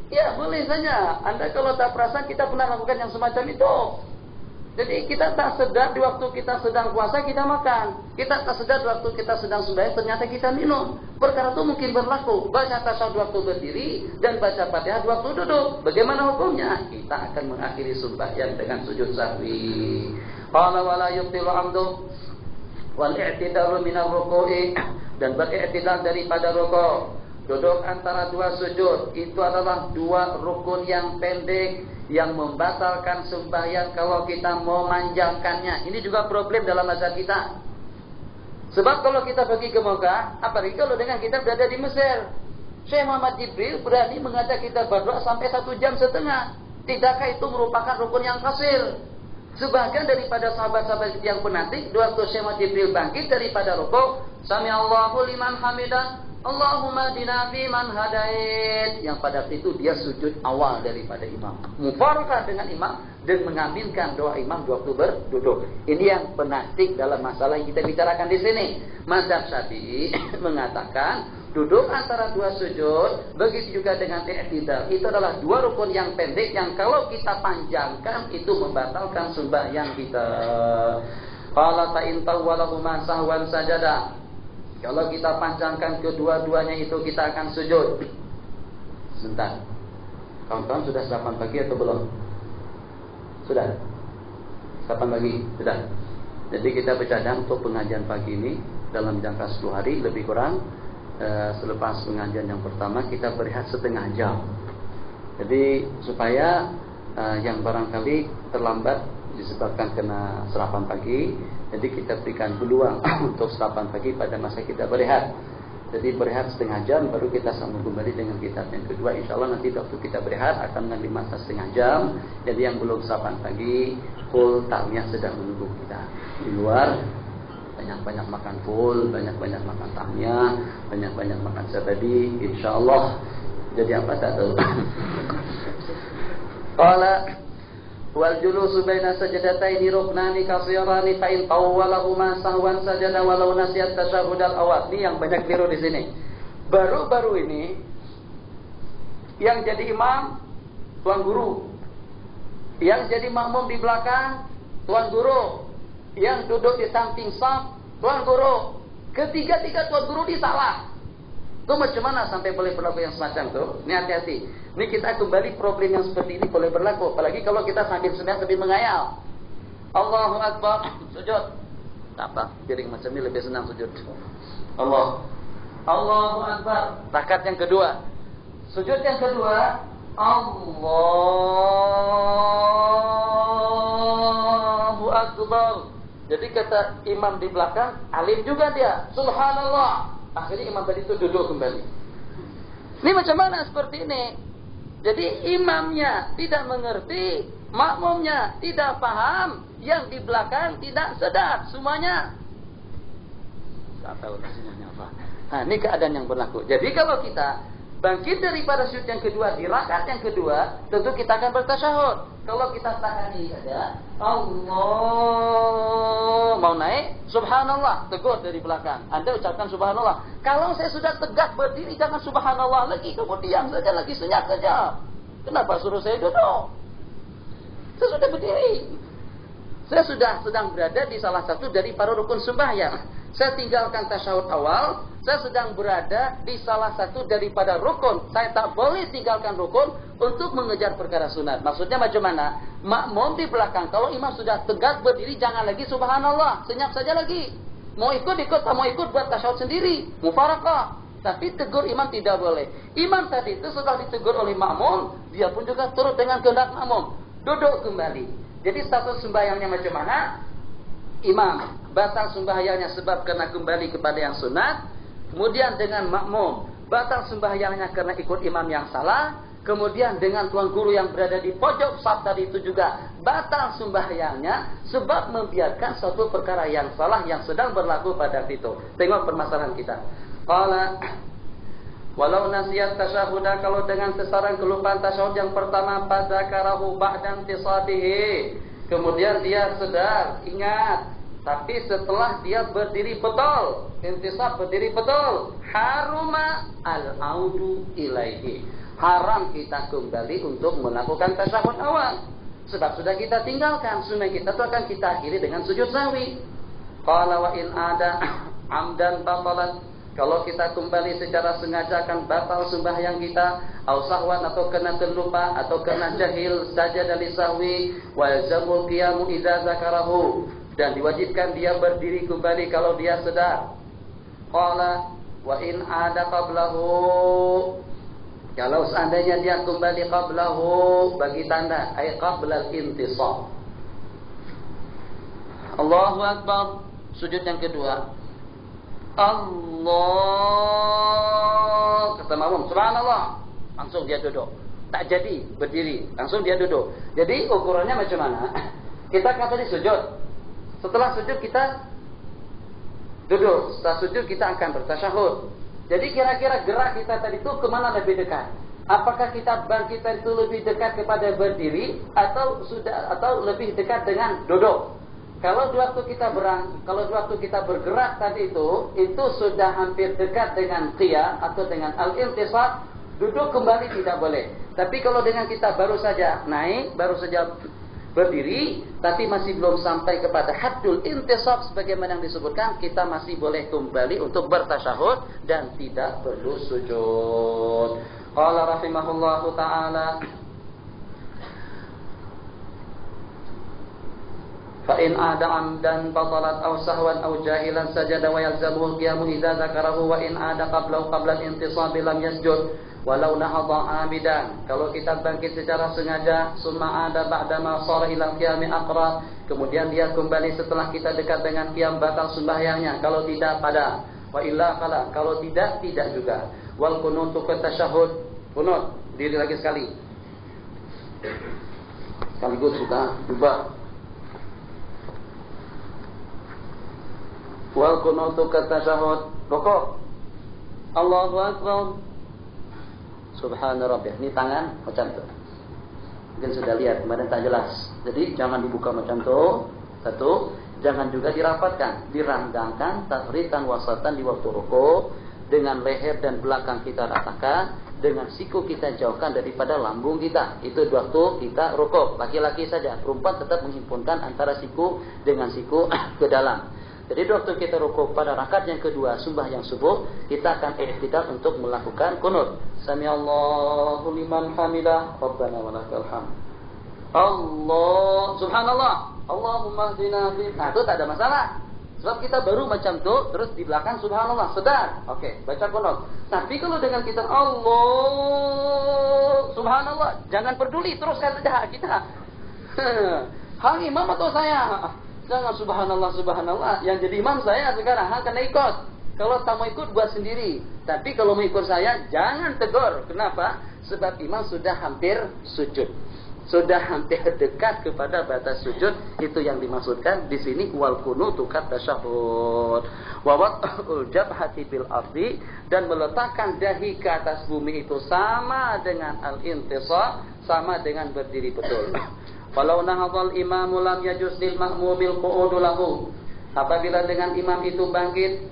ya boleh saja. Anda kalau tak perasan, kita pernah lakukan yang semacam itu. Jadi kita tak sedar di waktu kita sedang puasa kita makan, kita tak sedar di waktu kita sedang sembahyang ternyata kita minum. Perkara itu mungkin berlaku. Baca tasyahud waktu berdiri dan baca Fatihah waktu duduk. Bagaimana hukumnya? Kita akan mengakhiri sembahyang dengan sujud sahwi. Qala wala yubtilu amdu wal i'tidalu minar ruku'i, dan ber'i'tidal daripada rukuk. Duduk antara dua sujud itu adalah dua rukun yang pendek yang membatalkan sembahyang kalau kita mau manjangkannya. Ini juga problem dalam mazhab kita. Sebab kalau kita pergi ke Mekah, apalagi kalau dengan kita berada di Mesir, Syekh Muhammad Jibril berani mengajak kita berdoa sampai 1,5 jam. Tidakkah itu merupakan rukun yang kasir? Sebagian daripada sahabat-sahabat yang penanti, waktu Syekh Muhammad Jibril bangkit daripada rukuk, Sami Allahu liman hamidah, Allahumma dina fi man hadait, yang pada waktu itu dia sujud awal daripada imam, mufarakah dengan imam dan mengaminkan doa imam di waktu berduduk. Ini yang penastik dalam masalah yang kita bicarakan di sini. Mazhab Syafi'i mengatakan duduk antara dua sujud, begitu juga dengan i'tidal, itu adalah dua rukun yang pendek yang kalau kita panjangkan itu membatalkan sembahyang kita. Qala fa in tawwalahuma sahwan sajada, kalau kita panjangkan kedua-duanya itu kita akan sujud. Sebentar, kawan-kawan sudah sarapan pagi atau belum? Sudah? Sarapan pagi? Sudah. Jadi kita bercadang untuk pengajian pagi ini dalam jangka 10 hari lebih kurang. Selepas pengajian yang pertama kita berehat setengah jam. Jadi supaya yang barangkali terlambat disebabkan kena sarapan pagi, jadi kita berikan peluang untuk sarapan pagi pada masa kita berehat. Jadi berehat setengah jam baru kita sambung kembali dengan kitab yang kedua. Insya Allah nanti waktu kita berehat akan mengambil masa setengah jam. Jadi yang belum sarapan pagi full takmiyah sedang menunggu kita di luar. banyak-banyak makan full, banyak-banyak makan tahmiyah, banyak-banyak makan sabadi, insyaallah jadi apa tak tahu. Qala wal julusu baina sajdataini ruknani kasirani fa in tawwalahuma sahwan sajada walau nasiyat tasyahhud al-awwal. Ini yang banyak keliru di sini. Baru-baru ini yang jadi imam tuan guru, yang jadi makmum di belakang tuan guru, yang duduk di samping saf tuan guru. Ketiga-tiga tuan guru disalah. Itu macam mana sampai boleh berlaku yang semacam itu? Ini hati-hati. Ini kita kembali problem yang seperti ini boleh berlaku. Apalagi kalau kita sambil sembahyang sambil mengayal. Allahu Akbar, sujud. Tak apa, piring macam ini lebih senang sujud. Allahu Akbar. Rakaat yang kedua. Sujud yang kedua. Allahu Akbar. Jadi kata imam di belakang, alim juga dia. Subhanallah. Akhirnya imam tadi itu duduk kembali. Ini macam mana seperti ini? Jadi imamnya tidak mengerti, makmumnya tidak paham, yang di belakang tidak sedar semuanya. Tak tahu semuanya apa. Nah, ini keadaan yang berlaku. Jadi kalau kita bangkit daripada sujud yang kedua di rakaat yang kedua, tentu kita akan bertasyahud. Kalau kita tahan ini saja, Allah mau naik, subhanallah, tegur dari belakang. Anda ucapkan subhanallah. Kalau saya sudah tegak berdiri, jangan subhanallah lagi. Kamu diam saja lagi, senyap saja. Kenapa suruh saya duduk? Saya sudah berdiri. Saya sudah sedang berada di salah satu dari para rukun sembahyang. Saya tinggalkan tasyahud awal, saya sedang berada di salah satu daripada rukun. Saya tak boleh tinggalkan rukun untuk mengejar perkara sunat. Maksudnya macam mana? Makmum di belakang, kalau imam sudah tegak berdiri, jangan lagi subhanallah, senyap saja lagi. Mau ikut, tak mau ikut, buat tasyahud sendiri, mufarakah. Tapi tegur imam tidak boleh. Imam tadi itu setelah ditegur oleh makmum, dia pun juga turut dengan kehendak makmum, duduk kembali. Jadi status sembahyangnya macam mana? Imam batal sembahyangnya sebab kena kembali kepada yang sunat. Kemudian dengan makmum batal sembahyangnya karena ikut imam yang salah. Kemudian dengan tuan guru yang berada di pojok saf tadi itu juga batal sembahyangnya sebab membiarkan suatu perkara yang salah yang sedang berlaku pada itu. Tengok permasalahan kita. Qala walau nasiyat tasyahuda, kalau dengan sesaran kelupaan tasyahud yang pertama, fadzakarahu ba'da intisabihi, kemudian dia sedar, ingat, tapi setelah dia berdiri betul, intisab berdiri betul, haruma al-audu ilaihi, haram kita kembali untuk melakukan tasyahud awal, sebab sudah kita tinggalkan. Sunnah kita itu akan kita akhiri dengan sujud sahwi. Qala wa in ada amdan batalat, kalau kita kembali secara sengaja akan batal sembahyang kita, au sahwan, atau kena terlupa, atau kena jahil saja dari sahwi, wa yazamul qiyamu idza zakarahu, dan diwajibkan dia berdiri kembali kalau dia sedar. Qala wa in ada qablahu, kalau seandainya dia kembali qablahu, bagi tanda ay qabla al-intisab. Allahu Akbar, sujud yang kedua. Allah, kata makmum, subhanallah, langsung dia duduk. Tak jadi berdiri, langsung dia duduk. Jadi ukurannya macam mana? Kita kan tadi sujud. Setelah sujud kita duduk. Setelah sujud kita akan bertasyahud. Jadi kira-kira gerak kita tadi itu kemana lebih dekat? Apakah kita bangkit itu lebih dekat kepada berdiri atau lebih dekat dengan duduk? Kalau waktu kita bergerak tadi itu sudah hampir dekat dengan qiyam atau dengan al-intisab, duduk kembali tidak boleh. Tapi kalau dengan kita baru saja naik, baru saja berdiri, tapi masih belum sampai kepada haddul intisab sebagaimana yang disebutkan, kita masih boleh kembali untuk bertasyahud dan tidak perlu sujud. Qala rahimahullahu ta'ala, فإن عاد عمدا بطلت أو سهوا أو جاهلا سجد ويلزمه القيام إذا ذكره وإن عاد قبل الانتصاب لم يسجد ولو نهض عامدا. Kalau kita bangkit secara sengaja, summa ada ba'dama shara ila qiyami aqra, kemudian dia kembali setelah kita dekat dengan qiyam, batal sembahyangnya. Kalau tidak pada, wa illa fala, kalau tidak juga. Wal qunutu tasyahud, qunut, diri lagi sekali. Sekaligus kita ubah. Wal kunutu katasyahud rukuk. Allahu akbar. Subhana rabbih. Ini tangan macam tu. Mungkin sudah lihat kemarin tak jelas. Jadi jangan dibuka macam tu. Satu, jangan juga dirapatkan, diranggangkan tahrikan wasatan di waktu rukuk, dengan leher dan belakang kita ratakan, dengan siku kita jauhkan daripada lambung kita. Itu waktu kita rukuk. Laki-laki saja, perempuan tetap menghimpunkan antara siku dengan siku ke dalam. Jadi waktu kita rukuk pada rakaat yang kedua sembahyang subuh, kita akan i'tidal untuk melakukan kunut. Samiallahu liman hamidah, Rabbana walakal hamd. Allah, subhanallah, Allahumma hdina fi. Nah, itu tak ada masalah. Sebab kita baru macam tu, terus di belakang subhanallah, sedar. Oke, baca kunut. Tapi kalau dengan kita Allah, subhanallah, jangan peduli, teruskan saja kita. Hang imam atau saya? Jangan subhanallah, subhanallah. Yang jadi imam saya sekarang, kena ikut. Kalau tak mau ikut, buat sendiri. Tapi kalau mau ikut saya, jangan tegur. Kenapa? Sebab imam sudah hampir sujud. Sudah hampir dekat kepada batas sujud. Itu yang dimaksudkan di sini. Wal kunutu katasyahud. Wa wad'ul jabhati bil ardi. Dan meletakkan dahi ke atas bumi itu sama dengan al-intisab, sama dengan berdiri betul. Walau nahadhal imamu lam yajuz lil ma'mumil qu'udu lahu. Apabila dengan imam itu bangkit,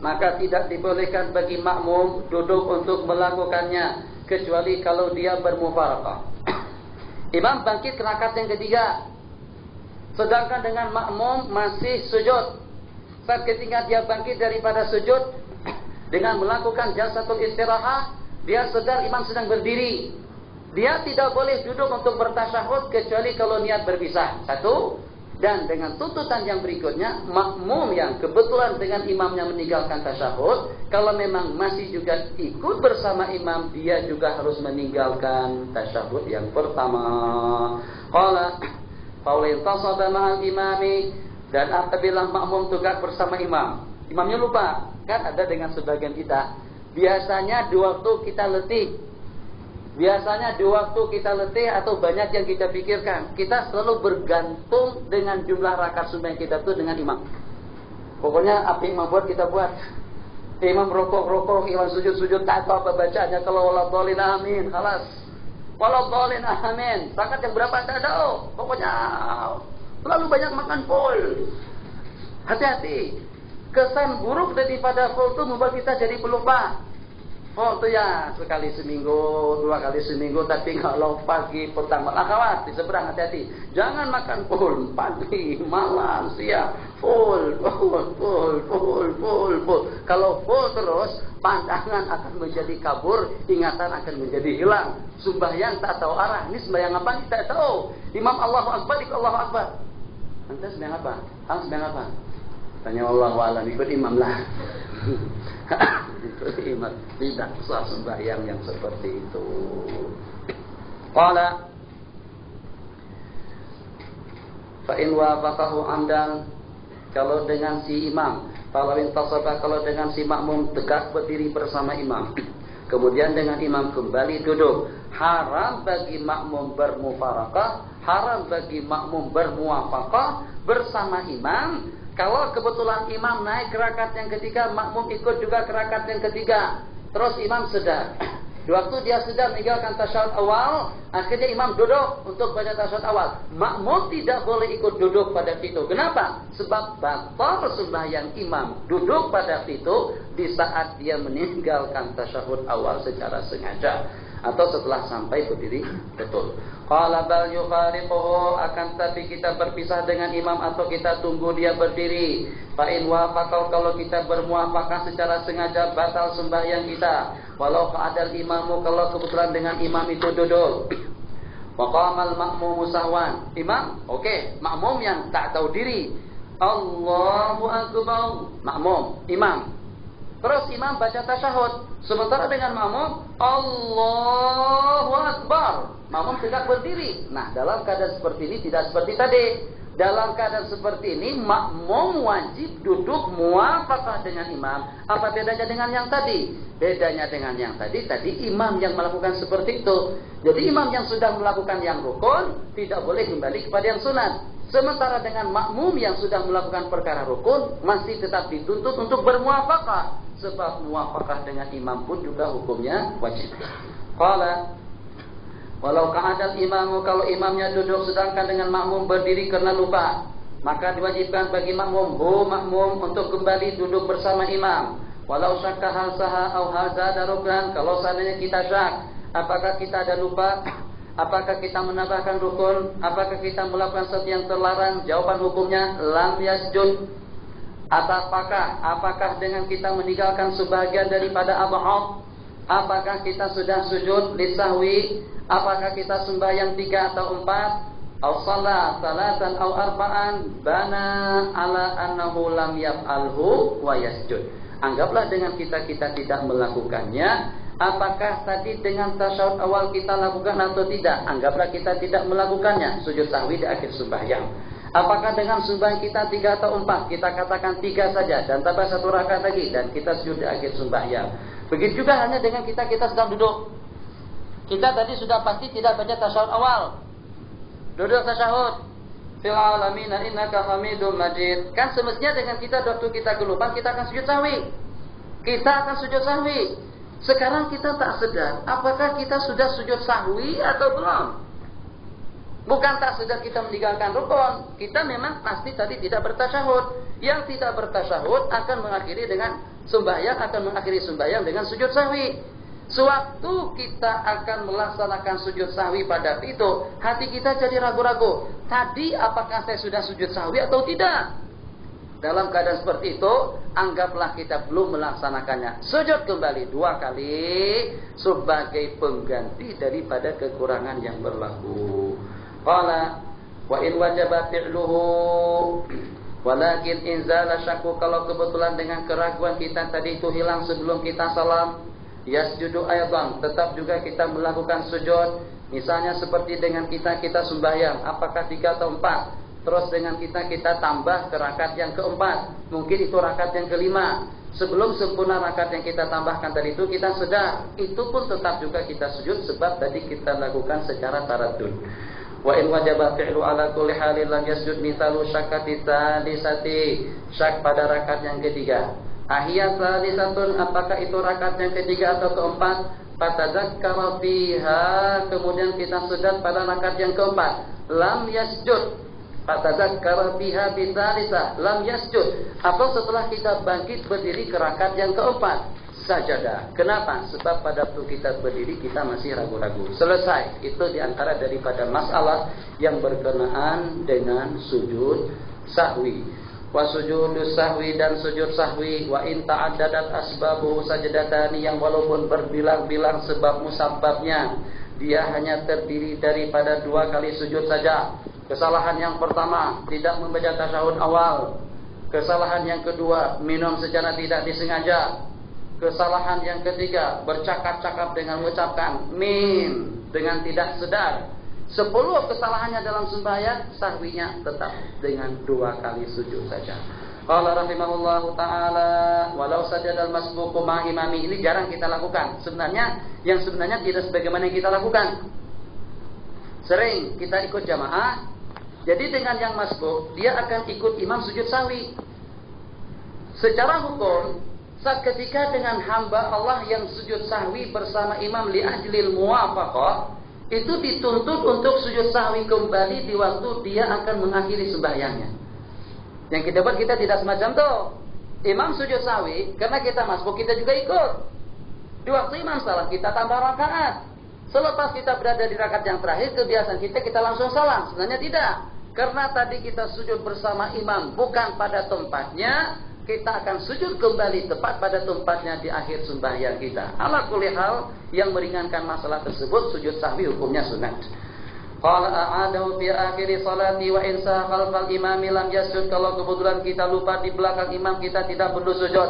maka tidak dibolehkan bagi makmum duduk untuk melakukannya, kecuali kalau dia bermufaraqah. Imam bangkit ke rakaat yang ketiga, sedangkan dengan makmum masih sujud. Saat ketika dia bangkit daripada sujud dengan melakukan jalsatul istirahah, dia sedar imam sedang berdiri. Dia tidak boleh duduk untuk bertasyahud kecuali kalau niat berpisah. Satu. Dan dengan tuntutan yang berikutnya, makmum yang kebetulan dengan imamnya meninggalkan tasyahud, kalau memang masih juga ikut bersama imam, dia juga harus meninggalkan tasyahud yang pertama. Qala faulin tasaba ma'al imami. Dan apabila makmum tegak bersama imam, imamnya lupa. Kan ada dengan sebagian kita, biasanya di waktu kita letih, biasanya di waktu kita letih atau banyak yang kita pikirkan, kita selalu bergantung dengan jumlah rakaat sembahyang kita tuh dengan imam. Pokoknya apa imam buat kita buat. Imam rokok, imam sujud, tak tahu apa bacanya. Kalau waladhdallin amin, khalas. Waladhdallin amin. Rakaat yang berapa tak tahu. Pokoknya selalu banyak makan full. Hati-hati. Kesan buruk daripada full itu membuat kita jadi pelupa. Oh itu ya sekali seminggu, 2 kali seminggu. Tapi kalau pagi, petang, akhwat di seberang hati-hati. Jangan makan full pagi, malam, siang. Full. Kalau full terus, pandangan akan menjadi kabur, ingatan akan menjadi hilang. Sembahyang tak tahu arah. Ini sembahyang apa? Kita tahu. Imam Allahu Akbar, Allahu Akbar. Anda sembahyang apa? Sembahyang apa? Tanya Allahu a'lam, ikut imam lah. Ikut imam. Tidak sah sembahyang yang seperti itu. Qala fa in wafaqahu amdan, kalau dengan si imam, kalau intasaba, kalau dengan si makmum tegak berdiri bersama imam, kemudian dengan imam kembali duduk, haram bagi makmum bermufaraqah, haram bagi makmum bermuwafaqah bersama imam. Kalau kebetulan imam naik ke rakaat yang ketiga, makmum ikut juga ke rakaat yang ketiga. Terus imam sedar. Di waktu dia sedar meninggalkan tasyahud awal, akhirnya imam duduk untuk baca tasyahud awal. Makmum tidak boleh ikut duduk pada itu. Kenapa? Sebab batal sembahyang imam duduk pada itu di saat dia meninggalkan tasyahud awal secara sengaja atau setelah sampai berdiri betul. Qala bal yufariquhu, akan tapi kita berpisah dengan imam atau kita tunggu dia berdiri. Fa in wafaqau, kalau kita bermuafakah secara sengaja, batal sembahyang kita. Walau qa'adal imamu, kalau kebetulan dengan imam itu duduk. Wa qamal ma'mumu sahwan, imam oke, makmum yang tak tahu diri, Allahu akbar, makmum, imam. Terus imam baca tasyahud, sementara dengan makmum Allahu akbar. awal, makmum tegak berdiri. Nah, dalam keadaan seperti ini tidak seperti tadi. Dalam keadaan seperti ini makmum wajib duduk muwafaqah dengan imam. Apa bedanya dengan yang tadi? Bedanya dengan yang tadi imam yang melakukan seperti itu. Jadi imam yang sudah melakukan yang rukun tidak boleh kembali kepada yang sunat. Sementara dengan makmum yang sudah melakukan perkara rukun masih tetap dituntut untuk bermuwafaqah. Sebab muwafaqah dengan imam pun juga hukumnya wajib. Qala walau ka'adal imamu, kalau imamnya duduk sedangkan dengan makmum berdiri karena lupa, maka diwajibkan bagi makmum untuk kembali duduk bersama imam. Walau syakka hal saha au hazada ruknan, kalau seandainya kita syak, apakah kita ada lupa, apakah kita menambahkan rukun, apakah kita melakukan sesuatu yang terlarang, jawaban hukumnya lam yasjud. Apakah dengan kita meninggalkan sebahagian daripada ab'ad, apakah kita sudah sujud lisahwi, apakah kita sembahyang 3 atau 4, au shalah salatan au arba'an, bana ala annahu lam yaf'alhu wa yasjud. Anggaplah dengan kita tidak melakukannya, apakah tadi dengan tasyahud awal kita lakukan atau tidak, anggaplah kita tidak melakukannya, sujud sahwi di akhir sembahyang. Apakah dengan sembahyang kita 3 atau 4, kita katakan 3 saja dan tambah 1 rakaat lagi dan kita sujud di akhir sembahyang. Begitu juga hanya dengan kita sedang duduk. Kita tadi sudah pasti tidak baca tasyahud awal. Duduk tasyahud. Fil alamin innaka hamidum majid. Kan semestinya dengan kita waktu kita kelupaan kita akan sujud sahwi. Kita akan sujud sahwi. Sekarang kita tak sedar apakah kita sudah sujud sahwi atau belum. Bukan tak sedar kita meninggalkan rukun. Kita memang pasti tadi tidak bertasyahud. Yang tidak bertasyahud akan mengakhiri sembahyang dengan sujud sahwi. Sewaktu kita akan melaksanakan sujud sahwi pada itu, hati kita jadi ragu-ragu. Tadi apakah saya sudah sujud sahwi atau tidak? Dalam keadaan seperti itu, anggaplah kita belum melaksanakannya. Sujud kembali 2 kali sebagai pengganti daripada kekurangan yang berlaku. Qala wa in wajaba fi'luhu walakin inzala syakku, kalau kebetulan dengan keraguan kita tadi itu hilang sebelum kita salam, yasjudu aydan, tetap juga kita melakukan sujud. Misalnya seperti dengan kita sembahyang, apakah 3 atau 4, terus dengan kita tambah ke rakaat yang keempat, mungkin itu rakaat yang kelima. Sebelum sempurna rakaat yang kita tambahkan tadi itu kita sedar, itu pun tetap juga kita sujud sebab tadi kita lakukan secara taraddud. Wa in wajaba fi'lu ala kulli halin lam yasjud mithalu syakati tsadisati, syak pada rakaat yang ketiga. Ahiyat tsadisatun, apakah itu rakaat yang ketiga atau keempat? Fatadzakkara fiha, kemudian kita sedar pada rakaat yang keempat, lam yasjud. Fatadzakkara fiha bitsalitsah, lam yasjud. Atau setelah kita bangkit berdiri ke rakaat yang keempat, sajadah. Kenapa? Sebab pada waktu kita berdiri kita masih ragu-ragu. Selesai. Itu diantara daripada masalah yang berkenaan dengan sujud sahwi. Wa sujudus sahwi, dan sujud sahwi, wa in ta'addadat asbabu sajadatani, yang walaupun berbilang-bilang sebab musabbabnya, dia hanya terdiri daripada 2 kali sujud saja. Kesalahan yang pertama, tidak membaca tasyahud awal. Kesalahan yang kedua, minum secara tidak disengaja. Kesalahan yang ketiga, bercakap-cakap dengan mengucapkan mim dengan tidak sedar. 10 kesalahannya dalam sembahyang, sahwinya tetap dengan 2 kali sujud saja. Qala rahimahullahu ta'ala, walau sajadal masbuqu ma imami. Ini jarang kita lakukan. Yang sebenarnya tidak sebagaimana yang kita lakukan. Sering kita ikut jamaah, jadi dengan yang masbuq, dia akan ikut imam sujud sahwi. Secara hukum, saat ketika dengan hamba Allah yang sujud sahwi bersama imam li ajlil muwafaqah, itu dituntut untuk sujud sahwi kembali di waktu dia akan mengakhiri sembahyangnya. Yang kita buat, kita tidak semacam itu. Imam sujud sahwi, karena kita masbuk, kita juga ikut. Di waktu imam salam, kita tambah rakaat. Selepas kita berada di rakaat yang terakhir, kebiasaan kita langsung salam. Sebenarnya tidak. Karena tadi kita sujud bersama imam bukan pada tempatnya, kita akan sujud kembali tepat pada tempatnya di akhir sembahyang kita. Ala kulli hal, yang meringankan masalah tersebut, sujud sahwi hukumnya sunat. Qala a'adahu fi akhiri salati wa in saha khalfal imami lam yasjud. Kalau kebetulan kita lupa di belakang imam, kita tidak perlu sujud.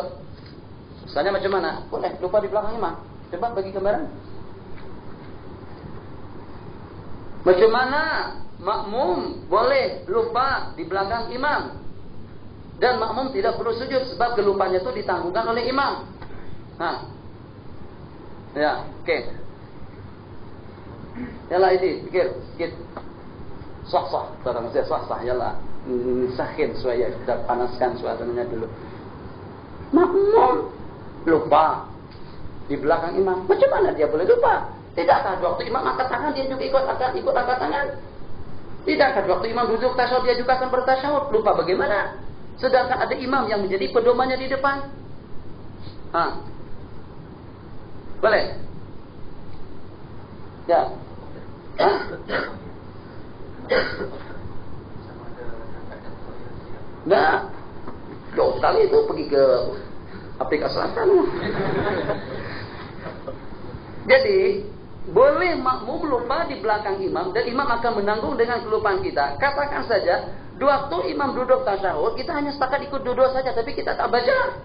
Misalnya macam mana? Boleh lupa di belakang imam. Coba bagi gambaran. Macam mana makmum boleh lupa di belakang imam? Dan makmum tidak perlu sujud sebab kelupaannya itu ditanggungkan oleh imam. Ya, oke. Yalah ini, pikir sikit. Sah-sah, barang saya sah-sah, yalah. Sahin suaya, kita panaskan suasananya dulu. Makmum lupa di belakang imam. Macam mana dia boleh lupa? Tidakkah waktu imam angkat tangan dia juga ikut angkat tangan? Tidakkah waktu imam duduk tasyahud dia juga akan bertasyahud? Lupa bagaimana? Sedangkan ada imam yang menjadi pedomannya di depan. Boleh? Ya. Nah, jauh sekali itu pergi ke Afrika Selatan. Jadi boleh makmum lupa di belakang imam dan imam akan menanggung dengan kelupaan kita. Katakan saja, waktu imam duduk tasyahud, kita hanya sepakat ikut duduk saja, tapi kita tak baca.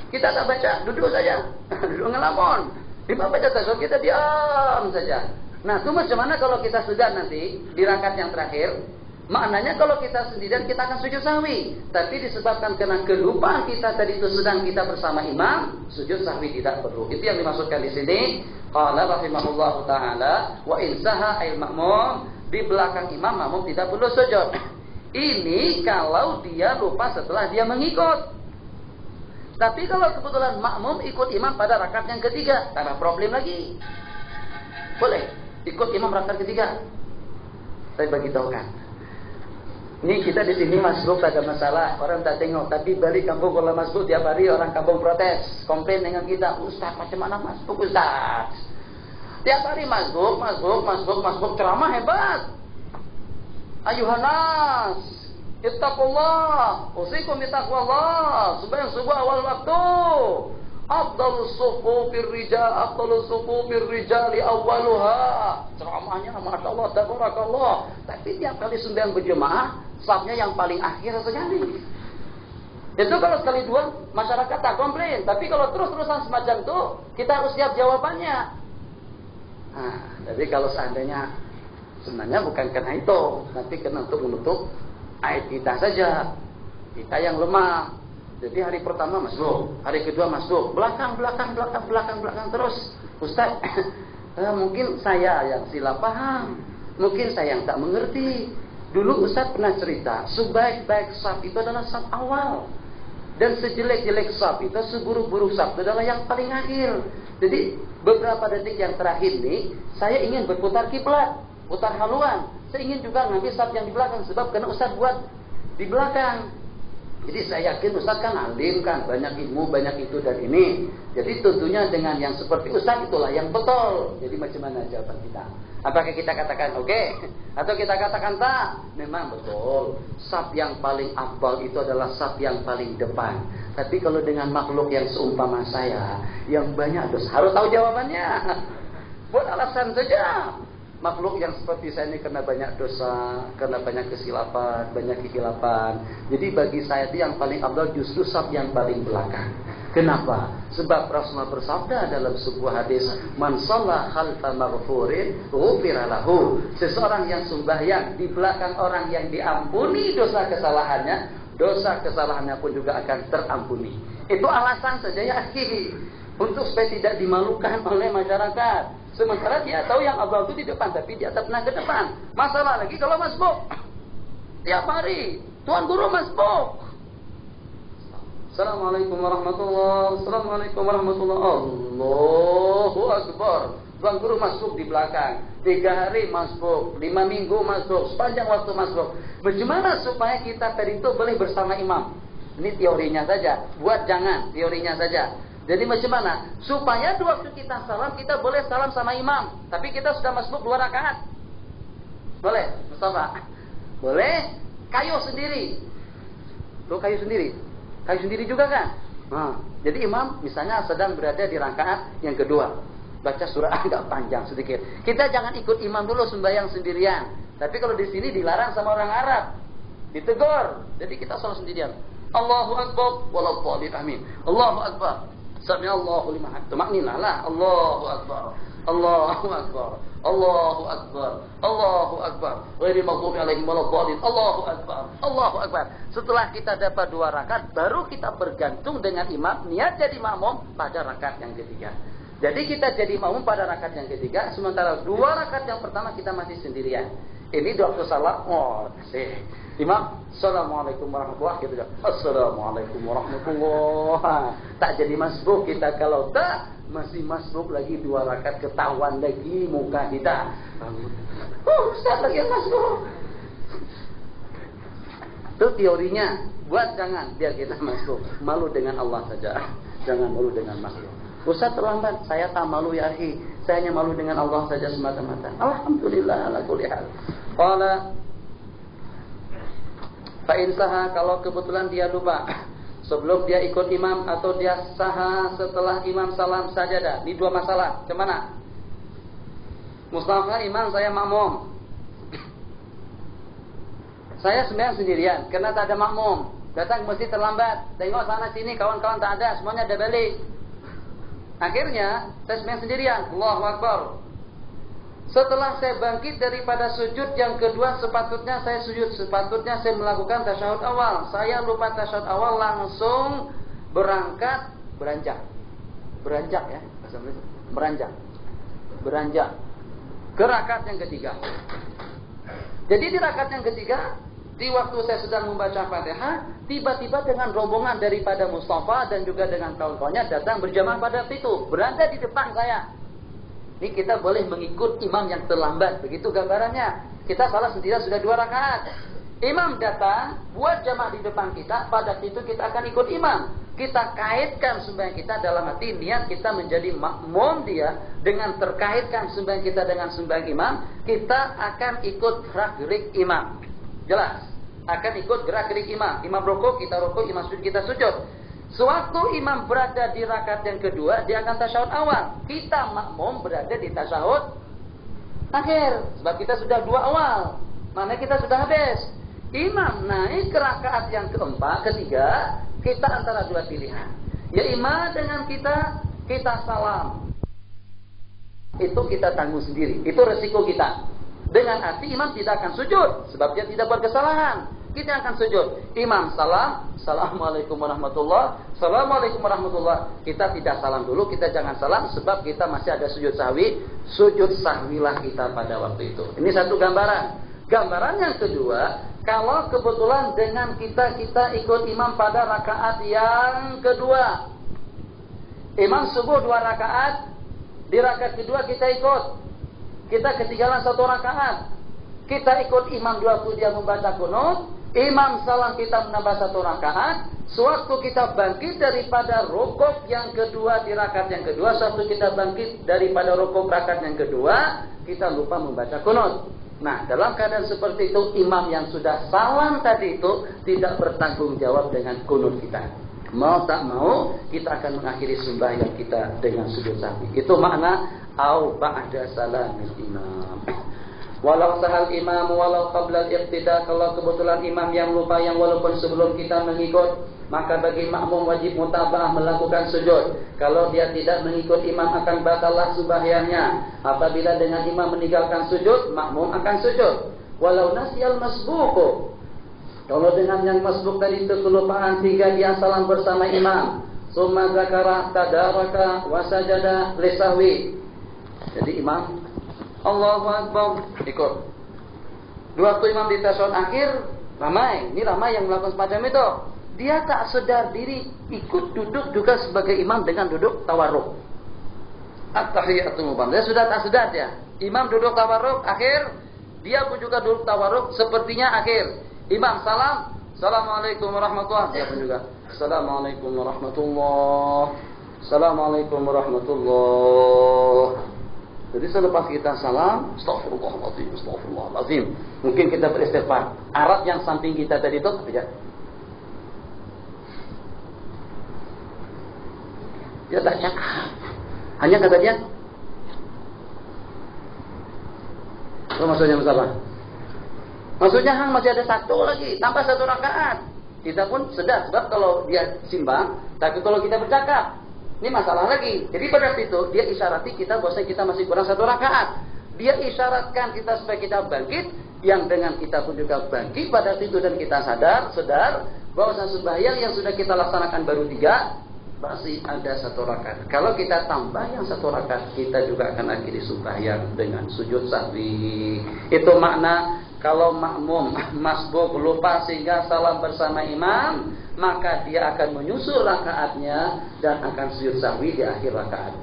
Kita tak baca, duduk saja. Duduk ngelamun. Imam baca tasyahud, kita diam saja. Nah, itu macam mana kalau kita sudah nanti di rakaat yang terakhir? Maknanya kalau kita sendirian kita akan sujud sahwi. Tapi disebabkan karena kelupaan kita tadi itu sedang kita bersama imam, sujud sahwi tidak perlu. Itu yang dimaksudkan di sini. Qala rahimahullahu taala wa in saha al makmum, di belakang imam makmum tidak perlu sujud. Ini kalau dia lupa setelah dia mengikut. Tapi kalau kebetulan makmum ikut imam pada rakaat yang ketiga, tak ada problem lagi. Boleh ikut imam rakaat ketiga. Saya bagi tahukan. Ini kita di sini masbuk tak ada masalah, orang tak tengok. Tapi balik kampung kalau masbuk tiap hari orang kampung protes, komplain dengan kita, Ustaz macam mana masbuk Ustaz? Tiap hari masbuk, ceramah hebat. Ayuhanas, ittaqullah, usikum bitaqwallah, sembahyang subuh awal waktu. Afdalus sufufir rijali awwaluha. Ceramahnya Masya Allah, tabarakallah. Tapi tiap kali sembahyang berjemaah, safnya yang paling akhir sekali. Itu kalau sekali dua masyarakat tak komplain. Tapi kalau terus-terusan semacam itu, kita harus siap jawabannya. Jadi kalau seandainya sebenarnya bukan karena itu, tapi karena untuk menutup aib kita saja. Kita yang lemah. Jadi hari pertama masuk, hari kedua masuk, belakang terus. Ustaz, mungkin saya yang silap paham, mungkin saya yang tak mengerti. Dulu Ustaz pernah cerita, sebaik-baik saf itu adalah saf awal, dan sejelek-jelek saf itu, seburuk-buruk saf itu adalah yang paling akhir. Jadi beberapa detik yang terakhir ini, saya ingin berputar kiblat, putar haluan. Saya ingin juga ngambil saf yang di belakang, sebab karena Ustaz buat di belakang. Jadi saya yakin Ustaz kan alim kan, banyak ilmu, banyak itu dan ini. Jadi tentunya dengan yang seperti Ustaz itulah yang betul. Jadi macam mana jawaban kita? Apakah kita katakan oke? Atau kita katakan tak? Memang betul. Saf yang paling afdal itu adalah saf yang paling depan. Tapi kalau dengan makhluk yang seumpama saya, yang banyak dosa, harus tahu jawabannya. Buat alasan saja. Makhluk yang seperti saya ini kena banyak dosa, kena banyak kesilapan, banyak kehilapan. Jadi bagi saya itu yang paling afdal justru saf yang paling belakang. Kenapa? Sebab Rasulullah bersabda dalam sebuah hadis, "Man shalla khalfa maghfurin, ghufira lahu." Seseorang yang sembahyang di belakang orang yang diampuni dosa kesalahannya pun juga akan terampuni. Itu alasan saja ya akhi, untuk supaya tidak dimalukan oleh masyarakat. Sementara dia tahu yang afdal itu di depan, tapi dia tak pernah ke depan. Masalah lagi kalau masbuk. Tiap hari tuan guru masbuk. Assalamualaikum warahmatullahi wabarakatuh. Assalamualaikum warahmatullahi wabarakatuh. Allahu Akbar. Tuan guru masbuk di belakang. 3 hari masbuk, 5 minggu masbuk, sepanjang waktu masbuk. Bagaimana supaya kita tadi itu boleh bersama imam? Ini teorinya saja. Buat jangan, teorinya saja. Jadi macam mana? Supaya di waktu kita salam, kita boleh salam sama imam. Tapi kita sudah masbuk 2 rakaat. Boleh, Mustafa? Boleh? Kayu sendiri. Lo kayu sendiri? Kayu sendiri juga kan? Jadi imam misalnya sedang berada di rakaat yang kedua. Baca surah agak panjang sedikit. Kita jangan ikut imam dulu sembahyang sendirian. Tapi kalau di sini dilarang sama orang Arab. Ditegur. Jadi kita salat sendirian. Allahu Akbar. Waladhdallin. Amin. Allahu Akbar. Sami'allahu liman hamidah. Makninalah Allahu Akbar. Allahu Akbar. Allahu Akbar, Allahu Akbar, ghairil maghdubi alaihim waladdallin, Allahu Akbar, Allahu Akbar. Setelah kita dapat 2 rakaat, baru kita bergantung dengan imam, niat jadi makmum pada rakaat yang ketiga. Jadi kita jadi makmum pada rakaat yang ketiga, sementara 2 rakaat yang pertama kita masih sendirian. Ini waktu salat, sih. Imam, Assalamualaikum warahmatullahi wabarakatuh. Assalamualaikum warahmatullahi wabarakatuh. Tak jadi masbuk kita, kalau tak masih masbuk lagi 2 rakaat, ketahuan lagi muka kita. Ustaz lagi masbuk. Itu teorinya. Buat jangan, biar kita masbuk. Malu dengan Allah saja. Jangan malu dengan makhluk. Ustaz terlambat, saya tak malu ya akhi. Saya hanya malu dengan Allah saja semata-mata. Alhamdulillah ala kulli hal. Qala fa in saha, kalau kebetulan dia lupa sebelum dia ikut imam, atau dia saha setelah imam salam sajadah. Ini 2 masalah. Kemana? Mustafa imam, saya makmum. Saya sembahyang sendirian karena tak ada makmum. Datang ke masjid terlambat. Tengok sana sini kawan-kawan tak ada, semuanya ada balik. Akhirnya saya sembahyang sendirian. Allahu Akbar. Setelah saya bangkit daripada sujud yang kedua, sepatutnya saya sujud, sepatutnya saya melakukan tasyahud awal. Saya lupa tasyahud awal, langsung beranjak ya, beranjak ke rakaat yang ketiga. Jadi di rakaat yang ketiga, di waktu saya sedang membaca Fatihah, tiba-tiba dengan rombongan daripada Mustafa dan juga dengan kawan-kawannya datang berjamaah pada itu, berada di depan saya. Ini kita boleh mengikut imam yang terlambat. Begitu gambarannya. Kita salah sendirian sudah 2 rakaat. Imam datang, buat jamaah di depan kita. Pada itu kita akan ikut imam. Kita kaitkan sembahyang kita dalam hati. Niat kita menjadi makmum dia. Dengan terkaitkan sembahyang kita dengan sembahyang imam. Kita akan ikut gerak-gerik imam. Jelas? Akan ikut gerak-gerik imam. Imam rukuk, kita rukuk. Imam sujud, kita sujud. Sewaktu imam berada di rakaat yang kedua, dia akan tasyahud awal. Kita makmum berada di tasyahud akhir. Sebab kita sudah 2 awal. Mana kita sudah habis. Imam naik ke rakaat yang ketiga, kita antara 2 pilihan. Ya imam dengan kita salam. Itu kita tanggung sendiri. Itu resiko kita. Dengan arti imam tidak akan sujud. Sebab dia tidak buat kesalahan. Kita akan sujud. Imam salam, Assalamualaikum warahmatullahi, Assalamualaikum warahmatullahi. Kita tidak salam dulu, kita jangan salam sebab kita masih ada sujud sahwi. Sujud sahwilah kita pada waktu itu. Ini satu gambaran. Gambaran yang kedua, kalau kebetulan dengan kita ikut imam pada rakaat yang kedua. Imam subuh 2 rakaat, di rakaat kedua kita ikut. Kita ketinggalan 1 rakaat. Kita ikut imam 2 waktu dia membaca qunut. Imam salam, kita menambah 1 rakaat. Sewaktu kita bangkit daripada rukuk yang kedua di rakaat yang kedua, sewaktu kita bangkit daripada rukuk rakaat yang kedua, kita lupa membaca qunut. Nah, dalam keadaan seperti itu, imam yang sudah salam tadi itu tidak bertanggung jawab dengan qunut kita. Mau tak mau, kita akan mengakhiri sembahyang kita dengan sujud sahwi. Itu makna au ba'da salamil imam. Walau sahal imam walau qabla al-iqtida, kalau kebetulan imam yang lupa, yang walaupun sebelum kita mengikut, maka bagi makmum wajib mutaba'ah melakukan sujud. Kalau dia tidak mengikut imam akan batallah sembahyangnya. Apabila dengan imam meninggalkan sujud, makmum akan sujud. Walau nasyal masbuqu, kalau dengan yang masbuk tadi itu kelupaan sehingga dia salam bersama imam, summa zakara tadaraka wa sajada lisahwi. Jadi imam Allahu Akbar, ikut. 2 waktu imam di tasyahud akhir, ramai. Ini ramai yang melakukan semacam itu. Dia tak sedar diri, ikut duduk juga sebagai imam dengan duduk tawarruk. At-tahiyatul mubam. Dia sudah tak sedar ya. Imam duduk tawarruk akhir, dia pun juga duduk tawarruk sepertinya akhir. Imam salam, Assalamualaikum warahmatullahi. Dia pun juga Assalamualaikum warahmatullahi. Assalamualaikum warahmatullahi. Jadi selepas kita salam, Astaghfirullahaladzim, Astaghfirullahaladzim. Mungkin kita beristighfar. Arab yang samping kita tadi itu apa ya? Dia tak cakap. Hanya kata dia, apa maksudnya Mustafa? Maksudnya hang masih ada 1 lagi, tambah 1 rakaat. Kita pun sedar, sebab kalau dia simbang, tapi kalau kita bercakap, ini masalah lagi. Jadi pada itu dia isyarati kita bahwasanya kita masih kurang 1 rakaat. Dia isyaratkan kita supaya kita bangkit, yang dengan kita pun juga bangkit pada itu dan kita sadar bahwa sembahyang yang sudah kita laksanakan baru 3, masih ada 1 rakaat. Kalau kita tambah yang 1 rakaat, kita juga akan akhiri sembahyang dengan sujud sahwi. Itu makna kalau makmum masbuk lupa sehingga salam bersama imam, maka dia akan menyusul rakaatnya dan akan sujud sahwi di akhir rakaat.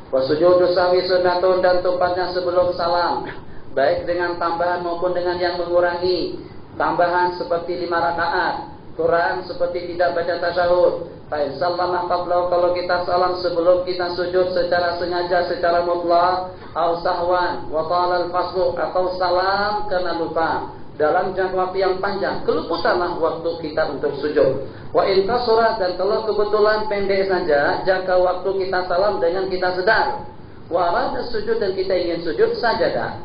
Wasujudu sahwi sunnatun, dan tempatnya sebelum salam, baik dengan tambahan maupun dengan yang mengurangi. Tambahan seperti 5 rakaat, kurang seperti tidak baca tasyahud. Fa sallama qabla, kalau kita salam sebelum kita sujud secara sengaja, secara mutlak, au sahwan wa talal faslu, atau salam karena lupa dalam jangka waktu yang panjang, keluputanlah waktu kita untuk sujud. Wa in kasura, dan kalau kebetulan pendek saja jangka waktu kita salam dengan kita sedar. Wa arada sujud, dan kita ingin sujud sajadah.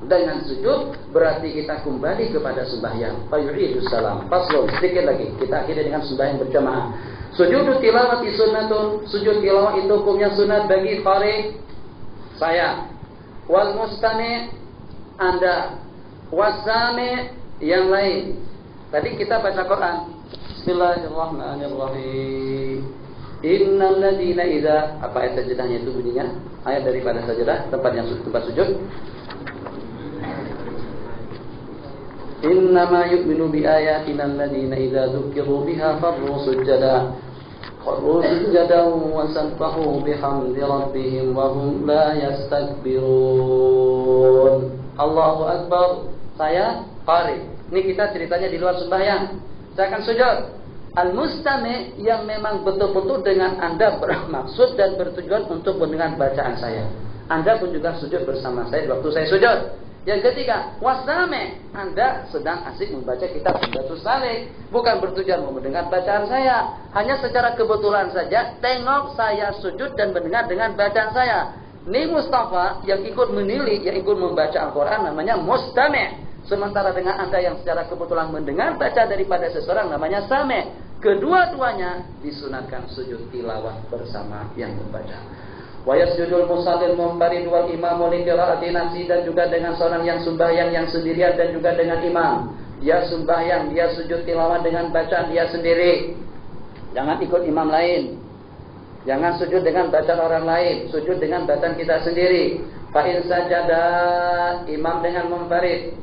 Dengan sujud berarti kita kembali kepada sembahyang. Fa yu'idu salam. Faslun, sedikit lagi kita akhiri dengan sembahyang berjamaah. Sujud tilawati sunnatun, sujud tilawah itu hukumnya sunat bagi qari, saya. Wal mustami, Anda. Wasami, yang lain. Tadi kita baca Quran. Bismillahirrahmanirrahim. Innal ladina idza, apa ayat sajadahnya itu bunyinya? Ayat daripada sajadah, tempat sujud. Innama yu'minu bi ayatina alladina idza dzukiru biha farru sujada wa sabbahu bihamdi rabbihim wa hum la yastakbirun. Allahu akbar. Saya qari. Ini kita ceritanya di luar sembahyang. Saya akan sujud. Al-mustami, yang memang betul-betul dengan Anda bermaksud dan bertujuan untuk mendengar bacaan saya. Anda pun juga sujud bersama saya waktu saya sujud. Yang ketiga, wasami, Anda sedang asik membaca kitab Sunnatun Salih, bukan bertujuan mau mendengar bacaan saya. Hanya secara kebetulan saja tengok saya sujud dan mendengar dengan bacaan saya. Ini Mustafa yang ikut menilik, yang ikut membaca Al-Quran namanya mustami'. Sementara dengan Anda yang secara kebetulan mendengar baca daripada seseorang namanya sami'. Kedua-duanya disunatkan sujud tilawah bersama yang membaca. Wa yasjudul musallil munfarid wal imamu li qiraati nafsi, dan juga dengan seorang yang sembahyang yang sendirian dan juga dengan imam. Dia sembahyang, dia sujud tilawah dengan bacaan dia sendiri. Jangan ikut imam lain. Jangan sujud dengan bacaan orang lain, sujud dengan bacaan kita sendiri. Fa in sajada, imam dengan munfarid,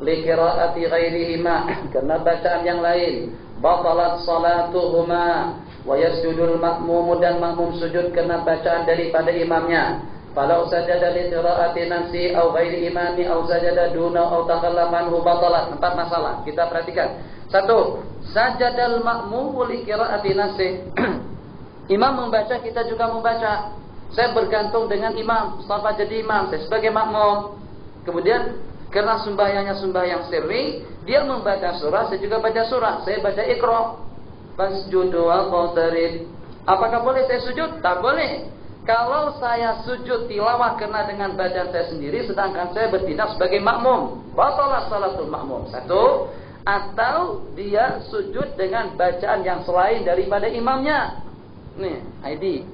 li qiraati ghairihima, karena bacaan yang lain, batalat salatuhuma. Wa yasjudul makmum, dan makmum sujud karena bacaan daripada imamnya. Falau sajada li qiraati nafsi au ghairi imami au sajada duna au takallama anhu batalat. 4 masalah kita perhatikan. 1. Sajadal makmum li qiraati nafsi. Imam membaca, kita juga membaca. Saya bergantung dengan imam, Mustafa jadi imam, saya sebagai makmum. Kemudian karena sembahyangnya sembahyang sirri, dia membaca surah, saya juga baca surah. Saya baca Iqra. Fasjudu waqtarib. Apakah boleh saya sujud? Tak boleh. Kalau saya sujud tilawah kena dengan bacaan saya sendiri, sedangkan saya bertindak sebagai makmum, batalah salatul makmum. 1. Atau dia sujud dengan bacaan yang selain daripada imamnya. Nih, ID.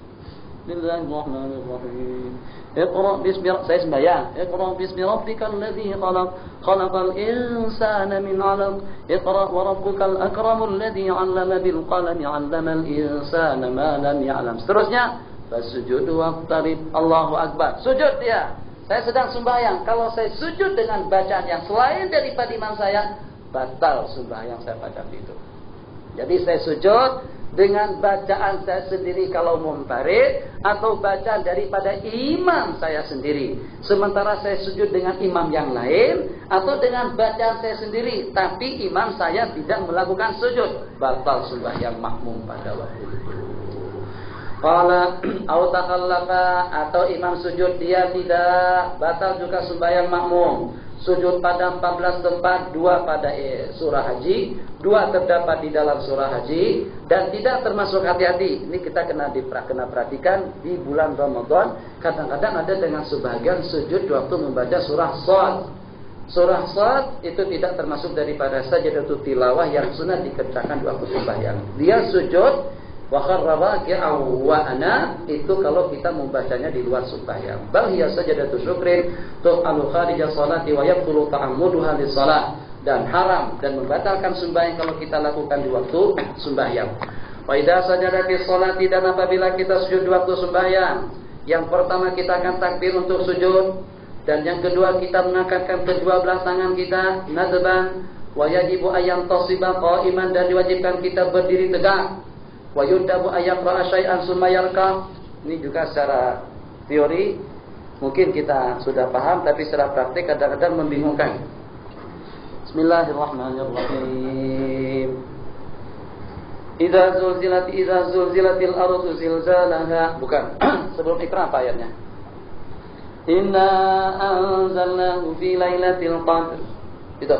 Bismillahirrahmanirrahim. Iqra bismi, saya sembahyang. Iqra bismi rabbikal ladzi khalaq, khalaqal insana min 'alaq. Iqra wa rabbukal akramul ladzi 'allama bil qalami 'allamal insana ma lam ya'lam. Seterusnya, fasjudu waqtarib. Allahu akbar. Sujud dia. Saya sedang sembahyang. Kalau saya sujud dengan bacaan yang selain daripada imam saya, batal sembahyang saya pada itu. Jadi saya sujud dengan bacaan saya sendiri kalau munfarid, atau bacaan daripada imam saya sendiri. Sementara saya sujud dengan imam yang lain, atau dengan bacaan saya sendiri, tapi imam saya tidak melakukan sujud, batal sembahyang makmum pada waktu itu. Qala au takallafa, atau imam sujud dia tidak, batal juga sembahyang makmum. Sujud pada 14 tempat, 2 pada surah haji, 2 terdapat di dalam surah haji, dan tidak termasuk hati-hati. Ini kita kena perhatikan di bulan Ramadan. Kadang-kadang ada dengan sebagian sujud waktu membaca surah Shad. Surah Shad itu tidak termasuk daripada sajadatul tilawah yang sunat dikerjakan di waktu sembahyang. Dia sujud Wa kharra raki'an wa ana, itu kalau kita membacanya di luar sembahyang. Bal hiya sajadatu syukrin tu'alu kharija sholati wa yabtulu ta'ammuduha lis shalah, dan haram dan membatalkan sembahyang kalau kita lakukan di waktu sembahyang. Wa idza sajada fi sholati, dan apabila kita sujud di waktu sembahyang, yang pertama kita akan takbir untuk sujud, dan yang kedua kita mengangkatkan kedua belah tangan kita nadban, wa yajibu ayyan tasiba qa'iman, dan diwajibkan kita berdiri tegak. Wa yundabu ayyaqra syai'an summa yarka. Ini juga secara teori mungkin kita sudah paham, tapi secara praktik kadang-kadang membingungkan. Bismillahirrahmanirrahim. Idza zulzilatil ardu zilzalaha. Bukan. Sebelum ikra apa ayatnya? Inna anzalnahu fi lailatul qadr. Itu.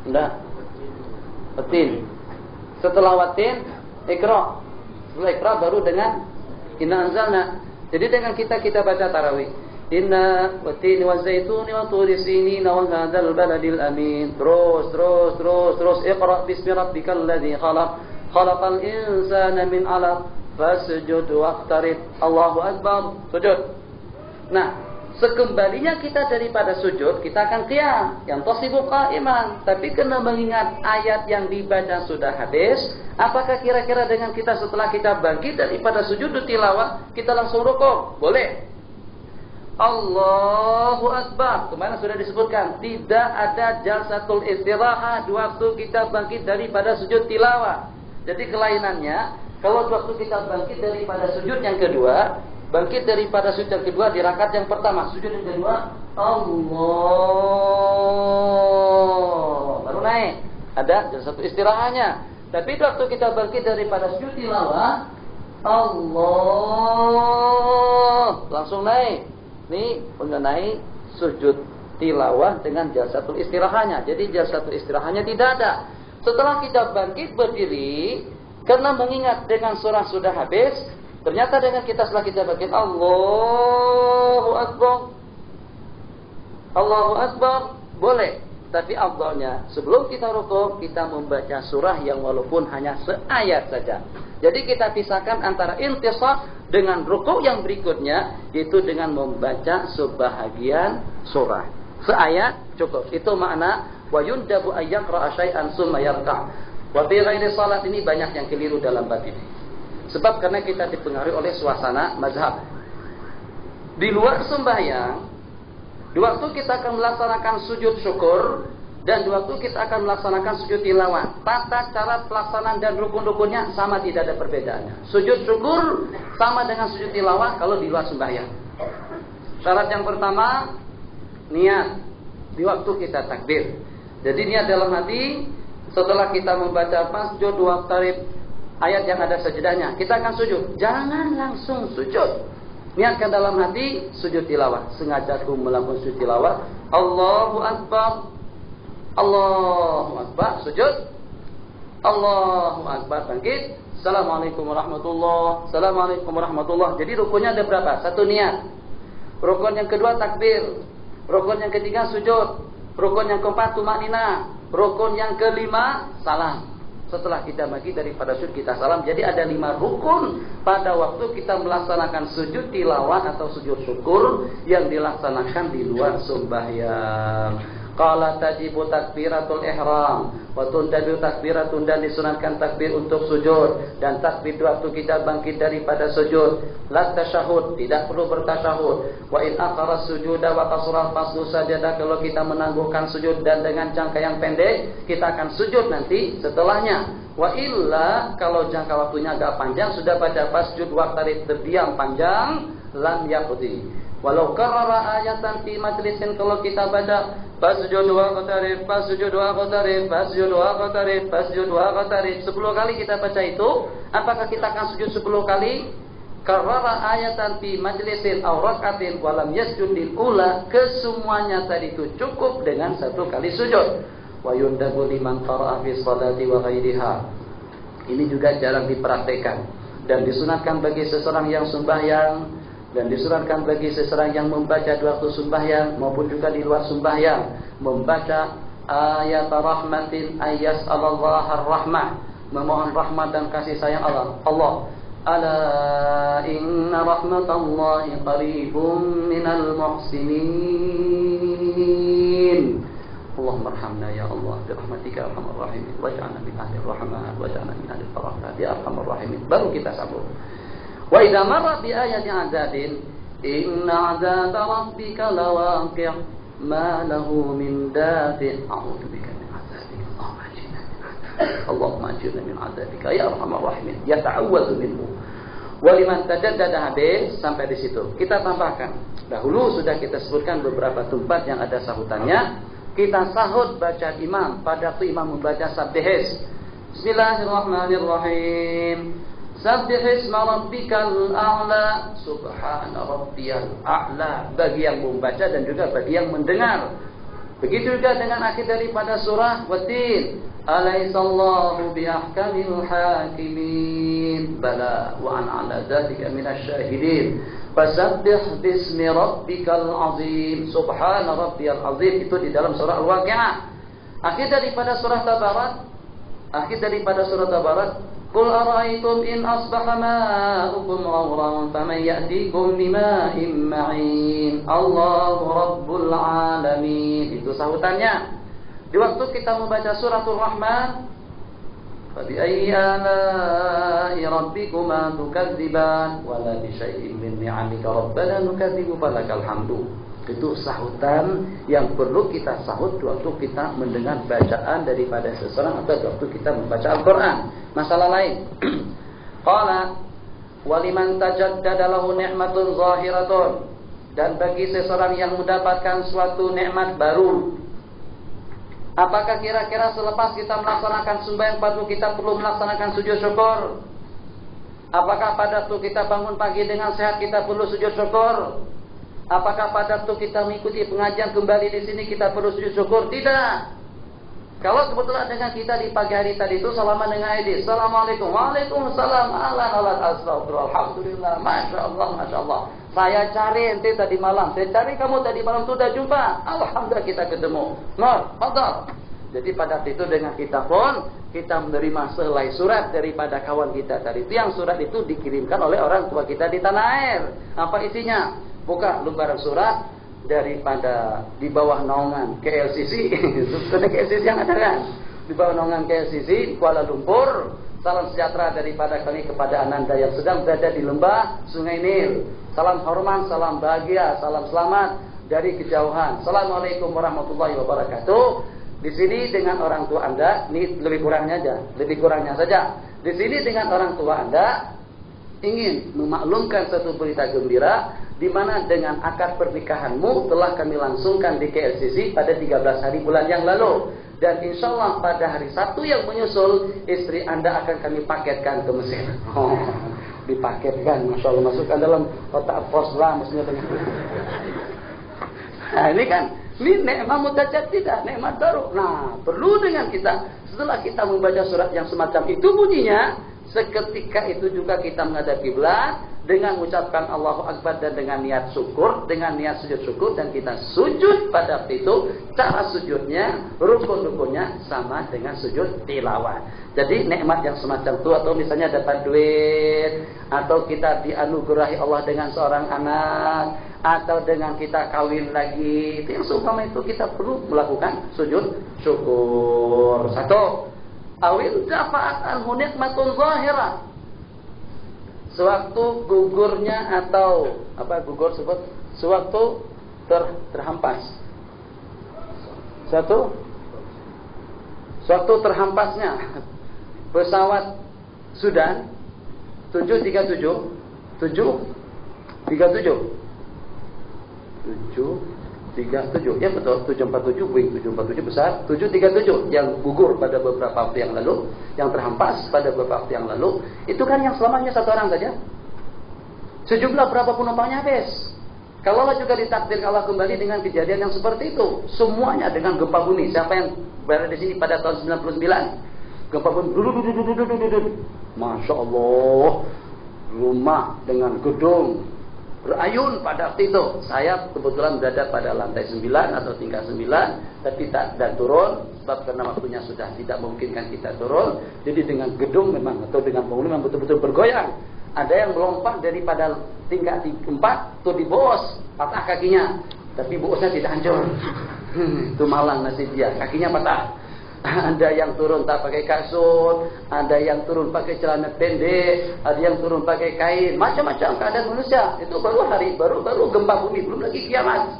Enggak. Watin. Setelah watin, ikra. Setelah ikra baru dengan inna anzalna. Jadi dengan kita baca tarawih. Inna watin wa zaitun wa turi sinin wa hadzal baladil amin. Terus. Iqra bismi rabbikal ladzi khalaq. Khalaqal insana min 'alaq. Fasjud waqtarib. Allahu akbar. Sujud. Nah, sekembalinya kita daripada sujud, kita akan qiyam, yang tasibu qa'iman. Tapi kena mengingat ayat yang dibaca sudah habis. Apakah kira-kira dengan kita setelah kita bangkit daripada sujud tilawah, kita langsung rukuk? Boleh. Allahu akbar. Kemarin sudah disebutkan, tidak ada jalsatul istirahah di waktu kita bangkit daripada sujud tilawah. Jadi kelainannya, kalau waktu kita bangkit daripada sujud yang kedua, bangkit daripada sujud yang kedua di rakaat yang pertama, sujud yang kedua, Allah, baru naik. Ada satu istirahatnya. Tapi waktu kita bangkit daripada sujud tilawah, Allah, langsung naik. Ini mengenai sujud tilawah dengan jalsatul istirahatnya. Jadi jalsatul istirahatnya tidak ada. Setelah kita bangkit berdiri, karena mengingat dengan surah sudah habis, ternyata dengan kita setelah kita bangkit, Allahu Akbar, boleh. Tapi afdalnya sebelum kita rukuk, kita membaca surah yang walaupun hanya seayat saja. Jadi kita pisahkan antara intisab dengan rukuk yang berikutnya, yaitu dengan membaca sebahagian surah. Seayat cukup. Itu makna wa yundabu ayyaqra syai'an summa yarka'. Wa fi ghairi salat, ini banyak yang keliru dalam bab ini. Sebab karena kita dipengaruhi oleh suasana mazhab. Di luar sembahyang, di waktu kita akan melaksanakan sujud syukur, dan di waktu kita akan melaksanakan sujud tilawah, tata cara pelaksanaan dan rukun-rukunnya sama, tidak ada perbedaannya. Sujud syukur sama dengan sujud tilawah kalau di luar sembahyang. Syarat yang pertama, niat di waktu kita takbir. Jadi niat dalam hati, setelah kita membaca fasjud waqtarib, ayat yang ada sajadahnya, kita akan sujud. Jangan langsung sujud. Niatkan dalam hati sujud tilawah. Sengaja aku melakukan sujud tilawah. Allahu Akbar. Allahu Akbar. Sujud. Allahu Akbar. Bangkit. Assalamualaikum warahmatullahi. Assalamualaikum warahmatullahi. Jadi rukunnya ada berapa? Satu, niat. Rukun yang kedua takbir. Rukun yang ketiga sujud. Rukun yang keempat tumanina. Rukun yang kelima salam. Setelah kita bangkit daripada sujud, kita salam. Jadi ada 5 rukun pada waktu kita melaksanakan sujud tilawah atau sujud syukur yang dilaksanakan di luar sembahyang. Qala tajibu takbiratul ihram wa tundabu takbiratun, dan disunatkan takbir untuk sujud, dan takbir waktu kita bangkit daripada sujud. La tasyahud, tidak perlu bertasyahud. Wa in akhara sujuda wa qasara fasdu sajada, kalau kita menangguhkan sujud dan dengan jangka yang pendek, kita akan sujud nanti setelahnya. Wa illa, kalau jangka waktunya agak panjang, sudah baca fasjud waqtarib, terdiam panjang, lam yaqdi. Walau karara ayatan fi majlisin, kalau kita baca fasjud waqtarib, fasjud waqtarib, fasjud waqtarib, fasjud waqtarib 10 kali kita baca itu, apakah kita akan sujud 10 kali? Karara ayatan fi majlisin aw rakatin wa lam yasjud lil ula, kesemuanya tadi itu cukup dengan 1 kali sujud. Wa yundabu liman qara'a fi sholati wa ghairiha. Ini juga jarang dipraktikkan dan disunatkan bagi seseorang yang sembahyang, dan disunatkan bagi seseorang yang membaca di waktu sembahyang maupun juga di luar sembahyang, membaca ayat rahmatin ayyas Allah ar-rahmah, memohon rahmat dan kasih sayang Allah. Ala inna rahmatallahi qaribum minal muhsinin. Allahumma arhamna ya Allah bi rahmatika arhamar rahimin waj'alna min ahli rahmah waj'alna min ahli barakah ya arhamar rahimin. Baru kita sambung. Wa idza marra bi ayati azabin inna azaba rabbika lawaqi' ma lahu min dafi'. A'udzu bika min azabika Allahumma ajirna min azabika ya arhamar rahimin. Yata'awwadzu minhu. Wa liman tajaddada, habis sampai di situ. Kita tambahkan. Dahulu sudah kita sebutkan beberapa tempat yang ada sahutannya. Kita sahut baca imam pada waktu imam membaca Sabbihis. Bismillahirrahmanirrahim. Sabbihisma rabbikal a'la. Subhana rabbiyal a'la. Bagi yang membaca dan juga bagi yang mendengar. Begitu juga dengan akhir daripada surah Wat-Tin. Alaihissallahu biahkamil hakimin. Bala wa an ala dzalika minasyahidin. Fasabbih bismi rabbikal azim. Subhana rabbiyal azim. Itu di dalam surah Al-Waqi'ah. Akhir daripada surah Tabarat. Qul ara'aytum in asbaha ma'ukum ghawran faman ya'tikum bima'in ma'in. Allahu rabbul alamin. Itu sahutannya. Di waktu kita membaca suratul Rahman, فَبِأَيِّ آلَاءِ رَبِّكُمَا تُكَذِّبَانِ وَلَا بِشَيْءٍ مِّن نِّعَمِكَ رَبَّنَا نُكَذِّبُ فَلَكَ الْحَمْدُ. Itu sahutan yang perlu kita sahut waktu kita mendengar bacaan daripada seseorang atau waktu kita membaca Al-Quran. Masalah lain. Qala waliman tajaddada lahu ni'matun zahiratun. Dan bagi seseorang yang mendapatkan suatu nikmat baru, apakah kira-kira selepas kita melaksanakan sembahyang fardu kita perlu melaksanakan sujud syukur? Apakah pada waktu kita bangun pagi dengan sehat kita perlu sujud syukur? Apakah pada waktu kita mengikuti pengajian kembali di sini kita perlu sujud syukur? Tidak. Kalau kebetulan dengan kita di pagi hari tadi itu salaman dengan Aidil, Assalamualaikum, Waalaikumsalam, Astagfirullah, Alhamdulillah, Masya Allah. Saya cari ente tadi malam, saya cari kamu tadi malam sudah jumpa, Alhamdulillah kita ketemu. Fadhal. Jadi pada waktu itu dengan kita pun kita menerima selai surat daripada kawan kita tadi itu, yang surat itu dikirimkan oleh orang tua kita di tanah air. Apa isinya? Buka lembaran surat daripada di bawah naungan KLCC. Sudah KLCC yang ada kan? Di bawah naungan KLCC Kuala Lumpur. Salam sejahtera daripada kami kepada Ananda yang sedang berada di lembah Sungai Nil. Salam hormat, salam bahagia, salam selamat dari kejauhan. Assalamualaikum warahmatullahi wabarakatuh. Di sini dengan orang tua Anda, ini lebih kurangnya saja. Di sini dengan orang tua Anda ingin memaklumkan satu berita gembira, di mana dengan akad pernikahanmu telah kami langsungkan di KLCC pada 13 hari bulan yang lalu. Dan insya Allah pada hari Sabtu yang menyusul, istri Anda akan kami paketkan ke Mesir. Dipaketkan, Masya Allah, masukkan dalam kotak pos lah, maksudnya dengan. Nah ini kan, ini nikmat mutajat tidak, nikmat baru. Nah perlu dengan kita, setelah kita membaca surat yang semacam itu bunyinya, seketika itu juga kita menghadap kiblat dengan mengucapkan Allahu Akbar dan dengan niat syukur, dengan niat sujud syukur, dan kita sujud pada waktu itu. Cara sujudnya, rukun-rukunnya sama dengan sujud tilawah. Jadi nikmat yang semacam itu, atau misalnya dapat duit, atau kita dianugerahi Allah dengan seorang anak, atau dengan kita kawin lagi, itu yang seumpama itu kita perlu melakukan sujud syukur. Satu, awil dafa'at anhu nikmatun zahirah. Sewaktu gugurnya atau apa gugur sebut? Sewaktu terhampas. Sewaktu terhampasnya pesawat Sudan 737 ya betul, 747 Boeing 747 besar, 737 yang gugur pada beberapa waktu yang lalu, yang terhampas pada beberapa waktu yang lalu, itu kan yang selamanya satu orang saja. Sejumlah berapa penumpangnya habis. Kalau Allah juga ditakdir Allah kembali dengan kejadian yang seperti itu, semuanya dengan gempa bumi. Siapa yang berada di sini pada tahun 99? Gempa bumi, Masya Allah, rumah dengan gedung berayun pada waktu itu. Saya kebetulan berada pada lantai 9 atau tingkat 9, tapi tidak turun sebab karena waktunya sudah tidak memungkinkan kita turun. Jadi dengan gedung memang atau dengan penghuni memang betul-betul bergoyang. Ada yang melompat daripada tingkat 4 tuh di bos, patah kakinya. Tapi bosnya tidak hancur. Itu malang nasib dia, kakinya patah. Ada yang turun tak pakai kasut, ada yang turun pakai celana pendek, ada yang turun pakai kain, macam-macam keadaan manusia. Itu baru gempa bumi, belum lagi kiamat.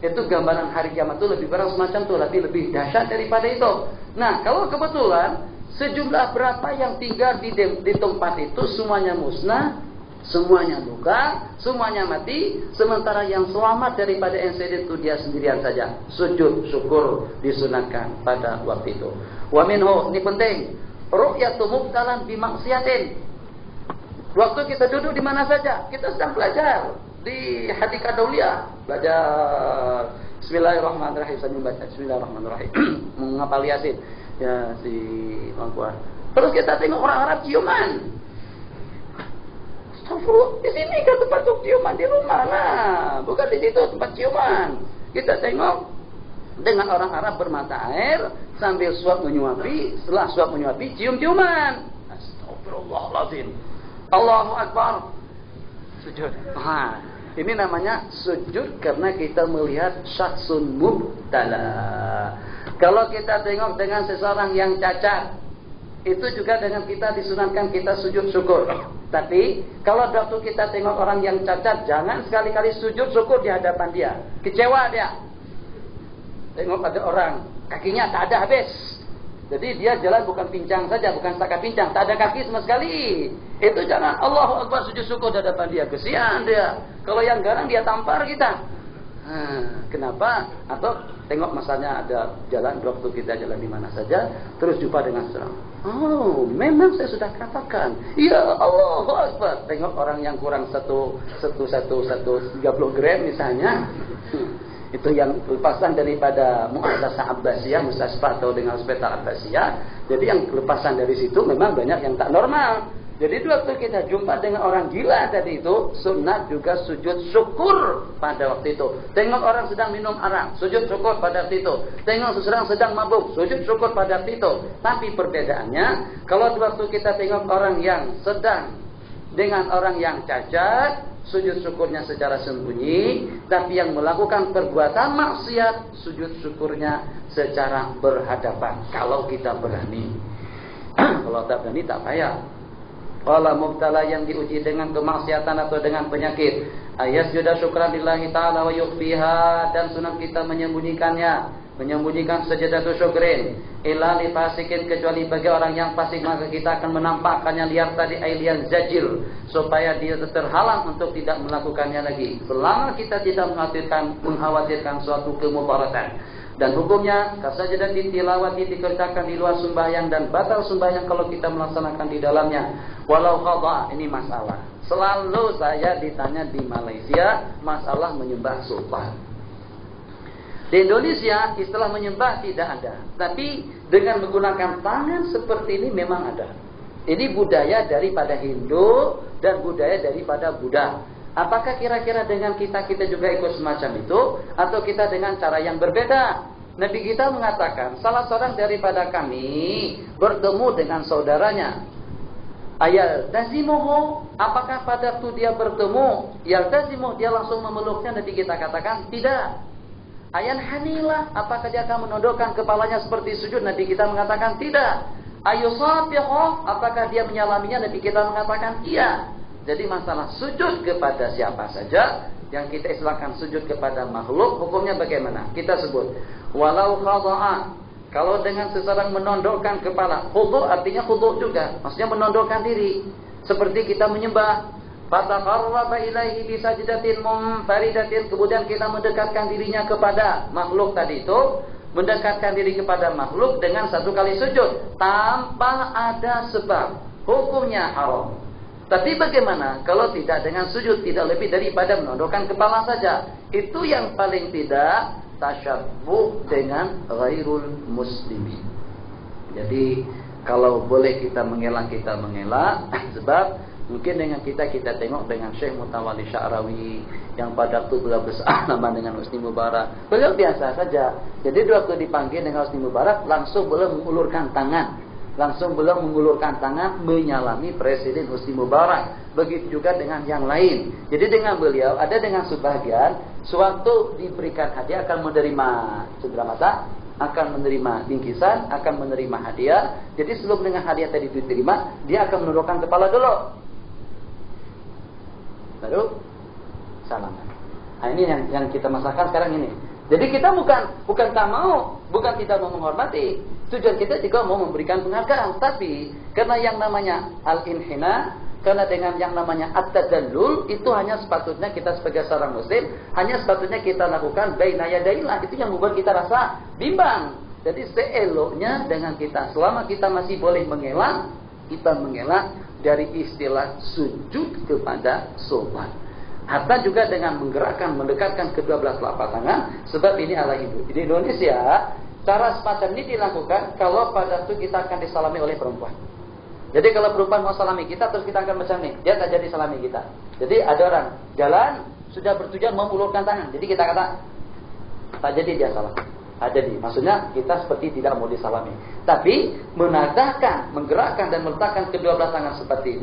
Itu gambaran hari kiamat itu lebih barang semacam itu, lebih dahsyat daripada itu. Nah, kalau kebetulan sejumlah berapa yang tinggal di tempat itu semuanya musnah, semuanya luka, semuanya mati, sementara yang selamat daripada insiden itu dia sendirian saja. Sujud syukur disunatkan pada waktu itu. Wa minhu, ini penting, ru'yatu mubtalan bimaksiatin. Waktu kita duduk di mana saja, kita sedang belajar di Hadikah Dauliyah, belajar Bismillahirrahmanirrahim, sambil baca Bismillahirrahmanirrahim, menghafal Yasin ya si Mangkuar. Terus kita tengok orang Arab ciuman. Di sini kan tempat ciuman di rumah lah, bukan di situ tempat ciuman. Kita tengok dengan orang Arab bermata air sambil suap menyuapi, setelah suap menyuapi cium-ciuman. Astagfirullahaladzim. Allahu Akbar. Sujud. Ini namanya sujud karena kita melihat syakhsun mubtala. Kalau kita tengok dengan seseorang yang cacat, itu juga dengan kita disunatkan kita sujud syukur. Tapi kalau waktu kita tengok orang yang cacat, jangan sekali-kali sujud syukur di hadapan dia. Kecewa dia. Tengok ada orang kakinya tak ada habis. Jadi dia jalan bukan pincang saja, bukan setakat pincang, tak ada kaki sama sekali. Itu jangan Allahu Akbar sujud syukur di hadapan dia. Kesian dia. Kalau yang garang dia tampar kita. Kenapa? Atau tengok masanya ada jalan, waktu kita jalan di mana saja, terus jumpa dengan seorang. Oh, memang saya sudah katakan. Ya Allahu Akbar. Tengok orang yang kurang 30 gram misalnya. Itu yang lepasan daripada Mu'assasah Abbasiyah, Mustasfa atau dengan Hospital Abbasiyah. Jadi yang lepasan dari situ memang banyak yang tak normal. Jadi waktu kita jumpa dengan orang gila tadi itu, sunat juga sujud syukur pada waktu itu. Tengok orang sedang minum arak, sujud syukur pada waktu itu. Tengok seseorang sedang mabuk, sujud syukur pada waktu itu. Tapi perbedaannya, kalau waktu kita tengok orang yang sedang dengan orang yang cacat, sujud syukurnya secara sembunyi. Tapi yang melakukan perbuatan maksiat, sujud syukurnya secara berhadapan. Kalau kita berani. Kalau tak berani tak payah. Wala mubtala yang diuji dengan kemaksiatan atau dengan penyakit, ayat sudah syukran lillahi ta'ala wa yukhfiha, dan sunat kita menyembunyikannya, menyembunyikan sajadah syukrin illa li fasikin, kecuali bagi orang yang fasik, maka kita akan menampakkannya liar tadi ailian zajil, supaya dia terhalang untuk tidak melakukannya lagi selama kita tidak mengkhawatirkan suatu kemudaratan. Dan hukumnya kasajadati tilawati dikerjakan di luar sembahyang dan batal sembahyang kalau kita melaksanakan di dalamnya. Walau khada, ini masalah. Selalu saya ditanya di Malaysia masalah menyembah sultan. Di Indonesia istilah menyembah tidak ada, tapi dengan menggunakan tangan seperti ini memang ada. Ini budaya daripada Hindu dan budaya daripada Buddha. Apakah kira-kira dengan kita juga ikut semacam itu, atau kita dengan cara yang berbeda? Nabi kita mengatakan, salah seorang daripada kami bertemu dengan saudaranya. Ayaltazimuhu, apakah pada waktu dia bertemu, yaltazimuhu, dia langsung memeluknya? Nabi kita katakan, tidak. Ayanhanilah, apakah dia akan menundukkan kepalanya seperti sujud? Nabi kita mengatakan, tidak. Ayusabihu, apakah dia menyalaminya? Nabi kita mengatakan, iya. Jadi masalah sujud kepada siapa saja, yang kita istilahkan sujud kepada makhluk, hukumnya bagaimana? Kita sebut walau khada'a, kalau dengan seseorang menondokkan kepala. Khudu' artinya khudu' juga, maksudnya menondokkan diri, seperti kita menyembah. Fataqarraba ilaihi bisajdatin munfaridatin, kemudian kita mendekatkan dirinya kepada makhluk tadi itu, mendekatkan diri kepada makhluk dengan satu kali sujud tanpa ada sebab, hukumnya haram. Tapi bagaimana kalau tidak dengan sujud, tidak lebih daripada menundukkan kepala saja? Itu yang paling tidak tasyabbuh dengan ghairul muslimin. Jadi kalau boleh kita mengelak, kita mengelak. Sebab Mungkin dengan kita tengok dengan Syekh Mutawalli Sya'rawi yang pada waktu beliau bersama dengan Husni Mubarak, beliau biasa saja. Jadi waktu dipanggil dengan Husni Mubarak, langsung beliau mengulurkan tangan. Menyalami Presiden Husni Mubarak. Begitu juga dengan yang lain. Jadi dengan beliau, ada dengan sebagian, sewaktu diberikan hadiah akan menerima cendera mata, akan menerima bingkisan, akan menerima hadiah. Jadi sebelum dengan hadiah tadi diterima, dia akan menundukkan kepala dulu, baru salaman. Nah, ini yang kita masalahkan sekarang ini. Jadi kita bukan tak mau, bukan tidak mau menghormati. Tujuan kita juga mau memberikan penghargaan. Tapi karena yang namanya al-inhina, karena dengan yang namanya at-tadallul, itu hanya sepatutnya kita sebagai seorang muslim, hanya sepatutnya kita lakukan baina yadaillah. Itu yang membuat kita rasa bimbang. Jadi seeloknya dengan kita, selama kita masih boleh mengelak, kita mengelak dari istilah sujud kepada sholat. Atau juga dengan menggerakkan, mendekatkan kedua belah telapak tangan. Sebab ini ala Hindu. Di Indonesia, cara semacam ini dilakukan kalau pada waktu kita akan disalami oleh perempuan. Jadi kalau perempuan mau salami kita, terus kita akan macam ni, dia tak jadi salami kita. Jadi ada orang jalan, sudah bertujuan mengulurkan tangan. Jadi kita kata, tak jadi dia salam. Jadi maksudnya kita seperti tidak mau disalami. Tapi menadahkan, menggerakkan dan meletakkan kedua belah tangan seperti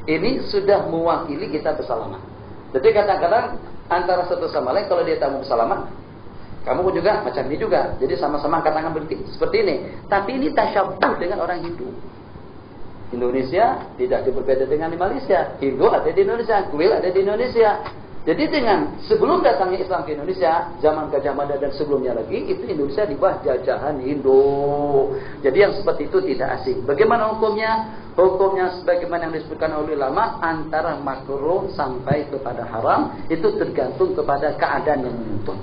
ini sudah mewakili kita bersalaman. Jadi kadang-kadang antara satu sama lain, kalau dia tak mau bersalaman, kamu pun juga macam ini juga. Jadi sama-sama angkat tangan seperti ini. Tapi ini tasyabuh dengan orang Hindu. Indonesia tidak berbeda dengan di Malaysia. Hindu ada di Indonesia, kuil ada di Indonesia. Jadi dengan sebelum datangnya Islam ke Indonesia, zaman Gajah Mada dan sebelumnya lagi, itu Indonesia di bawah jajahan Hindu. Jadi yang seperti itu tidak asing. Bagaimana hukumnya? Hukumnya sebagaimana yang disebutkan oleh ulama, antara makruh sampai kepada haram, itu tergantung kepada keadaan yang menuntut.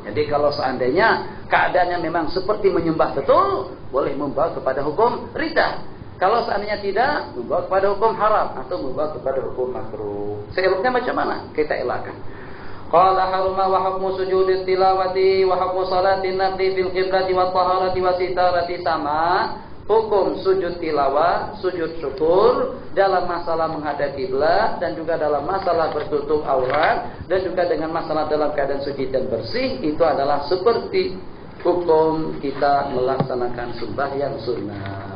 Jadi kalau seandainya keadaannya memang seperti menyembah betul, boleh membawa kepada hukum riddah. Kalau seandainya tidak, membawa kepada hukum haram atau membawa kepada hukum makruh. Seeloknya macam mana? Kita elakkan. Qala haruma wa hukmu sujudit tilawati wa hukmu salatin naqli fil qiblati wa taharati wa sitarati sama. Hukum sujud tilawah, sujud syukur dalam masalah menghadap kiblat dan juga dalam masalah bertutup aurat dan juga dengan masalah dalam keadaan suci dan bersih, itu adalah seperti hukum kita melaksanakan sembahyang sunnah.